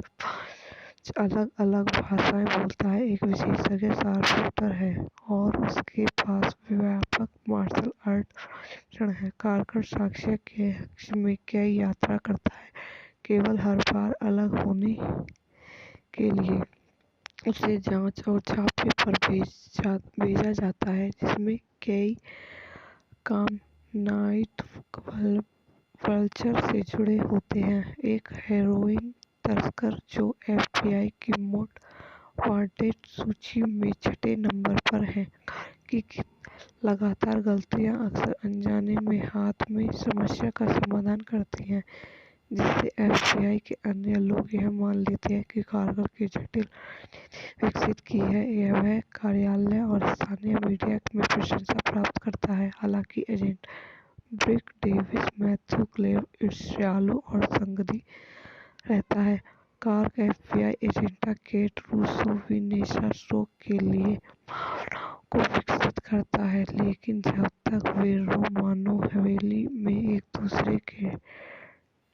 अलग अलग भाषाएं बोलता है, एक विशेषज्ञ शार्पशूटर है और उसके पास व्यापक मार्शल आर्ट प्रशिक्षण है। कारकर साक्ष्य के कक्ष में कई यात्रा करता है, केवल हर बार अलग होने के लिए उसे जांच और छापे पर भेजा जाता है, जिसमें कई काम नाइट वल्चर से जुड़े होते हैं। एक हेरोइन तस्कर जो एफबीआई की मोस्ट वांटेड सूची में 6 नंबर पर है, की लगातार गलतियां अक्सर अनजाने में हाथ में समस्या का समाधान करती हैं, जिससे एफबीआई के अन्य लोग यह मान लेते हैं कि कारगर की जटिल विकसित की है। वह कार्यालय और स्थानीय मीडिया में प्रशंसा प्राप्त करता है। हालांकि agent Brick Davis Matthew Glave ईर्ष्यालु और संगदी रहता है। Cork FBI agent Kate Russo Vinessa स्ट्रोक के लिए भावनाओं को विकसित करता है, लेकिन जब तक वे रोमानो हवेली में एक दूसरे के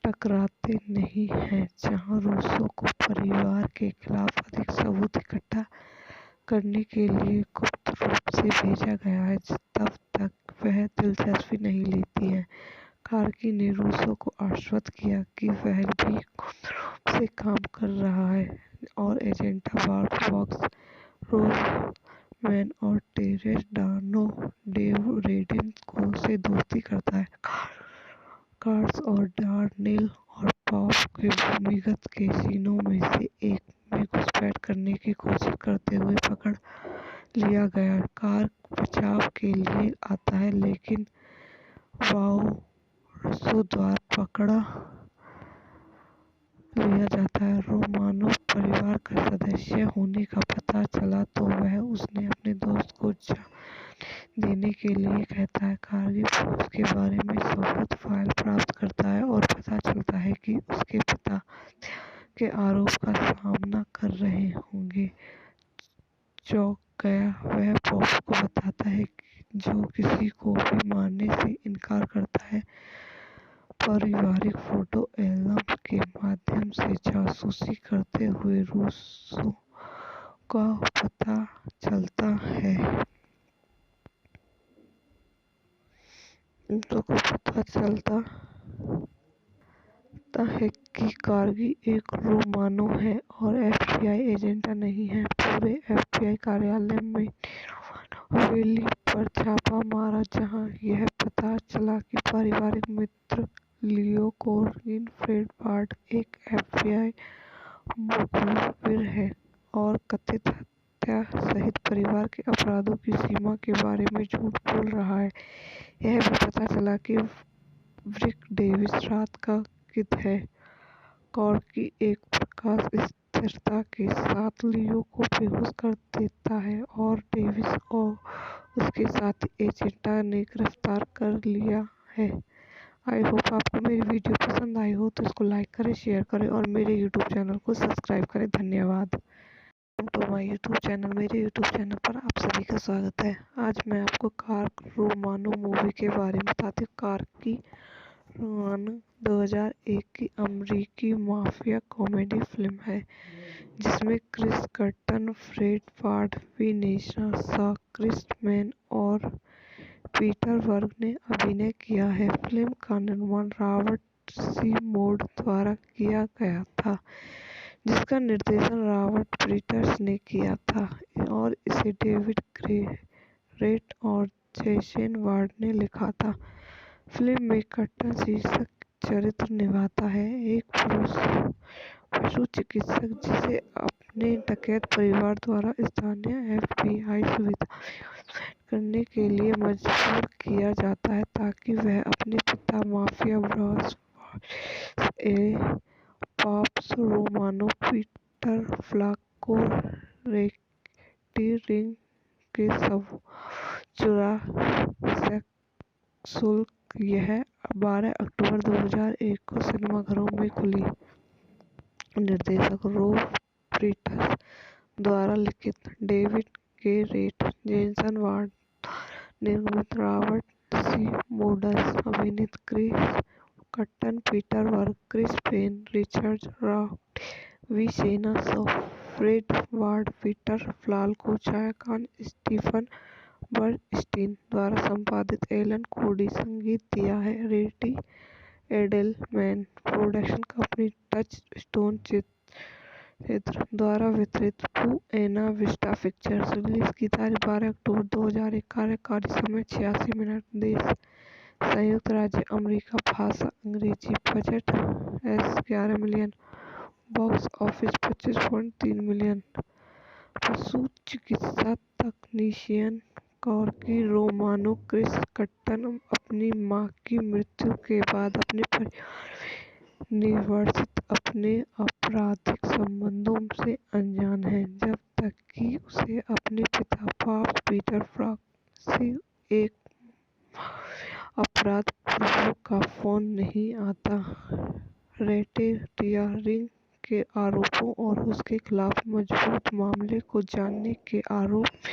टकराते नहीं हैं, जहां रूसो को परिवार के खिलाफ अधिक सबूत इकट्ठा करने के लिए गुप्त रूप से भेजा गया है, तब तक वह दिलचस्पी नहीं लेती है। कार्की ने रूसो को आश्वस्त किया कि वह भी गुप्त रूप से काम कर रहा है और एजेंट बार्ब फॉक्स, रोजमैन और टेरेस डानो डेव रेडिन को से दोस्ती करता है। कार्स और डार्नेल और पॉप के भूमिगत कैसीनो में से एक में घुसपैठ करने की कोशिश करते हुए पकड़ लिया गया। कार्क बचाव के लिए आता है, लेकिन वाओरसो द्वारा पकड़ा लिया जाता है। रोमानो परिवार का सदस्य होने का पता चला तो वह उसने अपने दोस्त को जान देने के लिए कहता है। कारगिल पुलिस के बारे में सबूत फाइल प्राप्त करता है और पता चलता है कि उसके पिता के आरोप का सामना कर रहे होंगे। चौंक गया, वह बॉब को बताता है जो किसी को भी मारने से इनकार करता है। पारिवारिक फोटो एल्बम के माध्यम से जासूसी करते हुए रूसो का पता चलता है कि कार्गी एक रोमानो है और एफबीआई एजेंट नहीं है। पूरे एफबीआई कार्यालय में रोमानो हवेली पर छापा मारा, जहां यह पता चला कि पारिवारिक मित्र लियो कोर्गिन फ्रेड बार्ट एक एफबीआई मुखबिर है और कथित हत्या सहित परिवार के अपराधों की सीमा के बारे में झूठ बोल रहा है। यह भी पता चला कि ब्रिक डेविस रात का किद है। कॉर्की एक प्रकाश स्थिरता के साथ लियो को बेहोश कर देता है और डेविस और उसके साथी एजेंटा ने गिरफ्तार कर लिया है। आई होप आपको मेरी वीडियो पसंद आई हो तो इसको लाइक करें, शेयर करें और मेरे यूट्यूब चैनल को सब्सक्राइब करें। धन्यवाद। तो माय यूट्यूब चैनल, मेरे यूट्यूब चैनल पर आप सभी का स्वागत है। आज मैं आपको कार्क रोमानो मूवी के बारे में बताती हूँ। कार्क की रोमानो 2001 की अमेरिकी माफिया कॉमेडी फिल्म है, जिसमें Chris Kattan, Fred BART, विनेशा Shaw, Chris man और पीटर वर्ग ने अभिनय किया है। फिल्म का निर्माण रॉबर्ट सी मोड द्वारा किया गया था, जिसका निर्देशन रॉबर्ट पीटर्स ने किया था और इसे डेविड ग्रेरेट और जेसन वार्ड ने लिखा था। फिल्म में कर्टन शीर्षक चरित्र निभाता है, एक पशु चिकित्सक जिसे अपने डकैत परिवार द्वारा स्थानीय एफबीआई सुविधा करने के लिए मजबूर किया जाता है ताकि वह अपने पिता माफिया बॉस ए पॉप्स रोमानो पीटर फ्लाको रेक्टी के सब चुरा शुल्क। यह 12 अक्टूबर 2001 को सिनेमाघरों में खुली। निर्देशक रोब पीटर्स द्वारा लिखित, David Garrett, Jason Ward, निर्मित, रॉबर्ट सी मोड्स, अभिनीत, Chris Kattan, Peter Berg, Chris Penn, Richard rock, विसेना फ्रेड वार्ड पीटर फ्लाल्को छायाकान स्टीफन बर्नस्टीन द्वारा संपादित एलन कोडी संगीत दिया है। रेटी Edelman production company Touchstone चित्र द्वारा वितरित बुएना विस्टा पिक्चर्स। रिलीज की तारीख 12 अक्टूबर 2001। कार्यकारी समय 86 मिनट। देश संयुक्त राज्य अमेरिका। भाषा अंग्रेजी। Budget $11 million. Box office 25.3 million. पशु चिकित्सा तकनीशियन कॉर्गी रोमानो क्रिस कट्टन अपनी मां की मृत्यु के बाद अपने परिवार में निर्वासित अपने आपराधिक संबंधों से अनजान है जब तक कि उसे अपने पिता पॉप्स पीटर फ्रॉक से एक अपराध पूर्वक का फोन नहीं आता। रेकेटियरिंग के आरोपों और उसके खिलाफ मजबूत मामले को जानने के आरोप में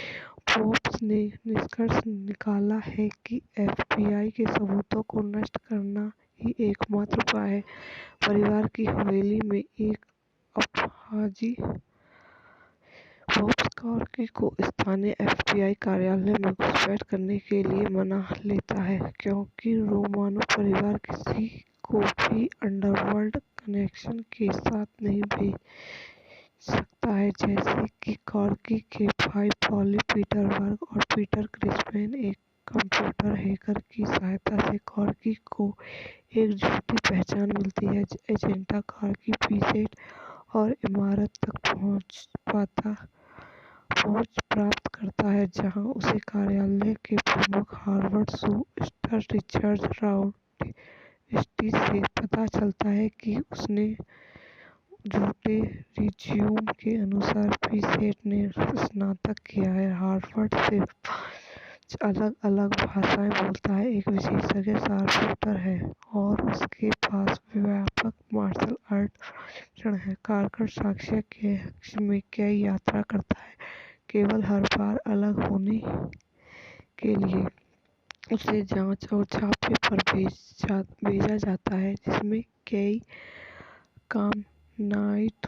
पॉप्स ने निष्कर्ष निकाला है कि एफबीआई के सबूतों को नष्ट करना ही एकमात्र उपाय है। परिवार की हवेली में एक अपराधी पॉप्स कॉर्गी को स्थानीय एफबीआई कार्यालय में घुसपैठ करने के लिए मना लेता है क्योंकि रोमानो परिवार किसी को भी अंडरवर्ल्ड कनेक्शन के साथ नहीं भेज सकता है, जैसे कि कॉर्गी के भाई पॉली पीटरबर्ग और पीटर क्रिस्पैन। एक कंप्यूटर हैकर की सहायता से कॉर्गी को एक झूठी पहचान मिलती है। एजेंटा कॉर्गी पीसेट और इमारत तक पहुंच प्राप्त करता है जहां उसे कार्यालय के प्रमुख हार्वर्ड शू स्टार रिचर्ड राउडस्टी से पता चलता है कि उसने झूठे रिज्यूम के अनुसार पीसेट ने स्नातक किया है, हार्वर्ड से 5 अलग-अलग भाषाएं बोलता है, एक विशेषज्ञ शार्पशूटर है और उसके पास व्यापक मार्शल आर्ट प्रशिक्षण है। कारगर साक्ष्य के हक में कई यात्रा करता है, केवल हर बार अलग होने के लिए। उसे जांच और छापे पर भेजा जाता है जिसमें कई काम नाइट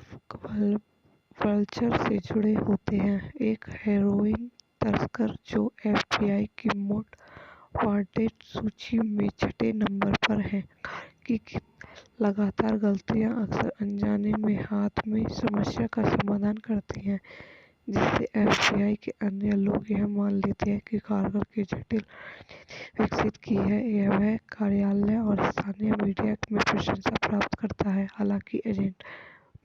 वल्चर से जुड़े होते हैं, एक हेरोइन तस्कर जो एफबीआई की मोस्ट वांटेड सूची में 6 नंबर पर है। की लगातार गलतियां अक्सर अनजाने में हाथ में समस्या का समाधान करती हैं, जिससे एफबीआई के अन्य लोग यह मान लेते हैं कि कारगर की जटिल विकसित की है। वह कार्यालय और स्थानीय मीडिया में प्रशंसा प्राप्त करता है। हालांकि agent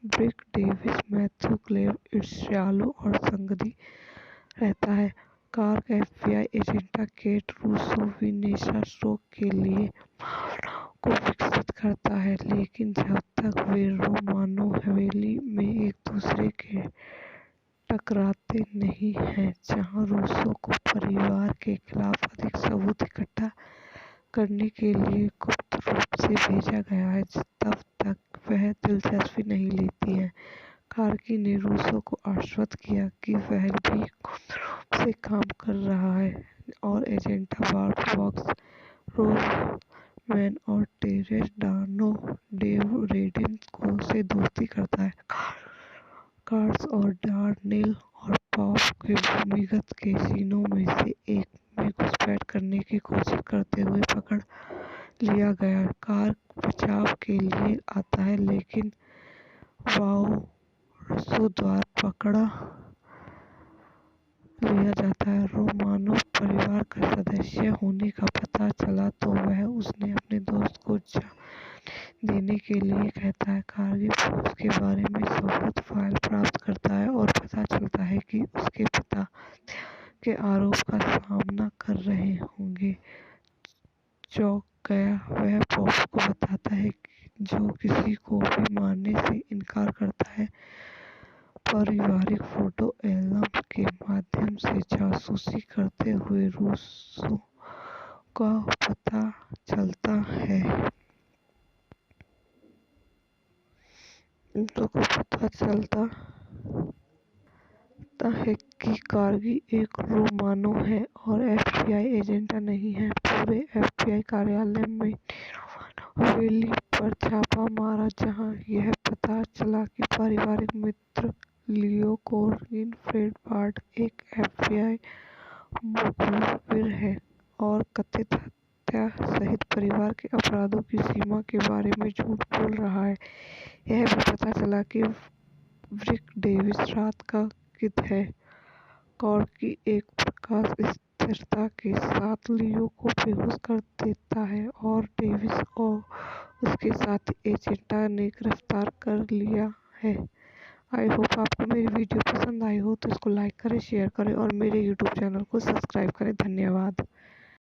Brick Davis Matthew Glave ईर्ष्यालु और संदिग्ध रहता है। कार्ग एफबीआई एजेंटा केट रूसो विनेसा स्ट्रोक के लिए भावनाओं को विकसित करता है, लेकिन जब तक वे रोमानो हवेली में एक दूसरे के टकराते नहीं हैं, जहां रूसो को परिवार के खिलाफ अधिक सबूत इकट्ठा करने के लिए गुप्त रूप से भेजा गया है, तब तक वह दिलचस्पी नहीं लेती है। कार्गी ने रूसो को आश्वस्त किया कि वह भी गुप्त रूप से काम कर रहा है और एजेंटा बार्ब फॉक्स, रोजमैन और टेरेस डानो डेव रेडिन को से दोस्ती करता है। कार्ड्स और डार्नेल और पॉप के भूमिगत कैसीनो में से एक में घुसपैठ करने की कोशिश करते हुए पकड़ लिया गया। कार्ग बचाव के लिए आता है, लेकिन वाओरसो द्वारा पकड़ा लिया जाता है। रोमानो परिवार का सदस्य होने का पता चला तो वह उसने अपने दोस्त को जान देने के लिए कहता है। कार्गी पॉप्स के बारे में सबूत फाइल प्राप्त करता है और पता चलता है कि उसके पिता के आरोप का सामना कर रहे होंगे। चौंक गया, वह पॉप्स को बताता है जो किसी को भी मारने से इनकार करता है। पारिवारिक फोटो एल्बम के माध्यम से जासूसी करते हुए रूसो का पता चलता है। कि कार्गी एक रोमानो है और एफबीआई एजेंट नहीं है। पूरे एफबीआई कार्यालय में रोमानो हवेली पर छापा मारा, जहां यह पता चला कि पारिवारिक मित्र लियो कोरिन फ्रेड बार्ट एक FBI मुखबिर है और कथित हत्या सहित परिवार के अपराधों की सीमा के बारे में झूठ बोल रहा है। यह भी पता चला कि रिक डेविस रात का किद है, कॉर्की एक प्रकाश स्थिरता के साथ लियो को बेहोश कर देता है और डेविस और उसके साथी एजेंटा ने गिरफ्तार कर लिया है। आई होप आपको मेरी वीडियो पसंद आई हो तो इसको लाइक करें, शेयर करें और मेरे यूट्यूब चैनल को सब्सक्राइब करें। धन्यवाद।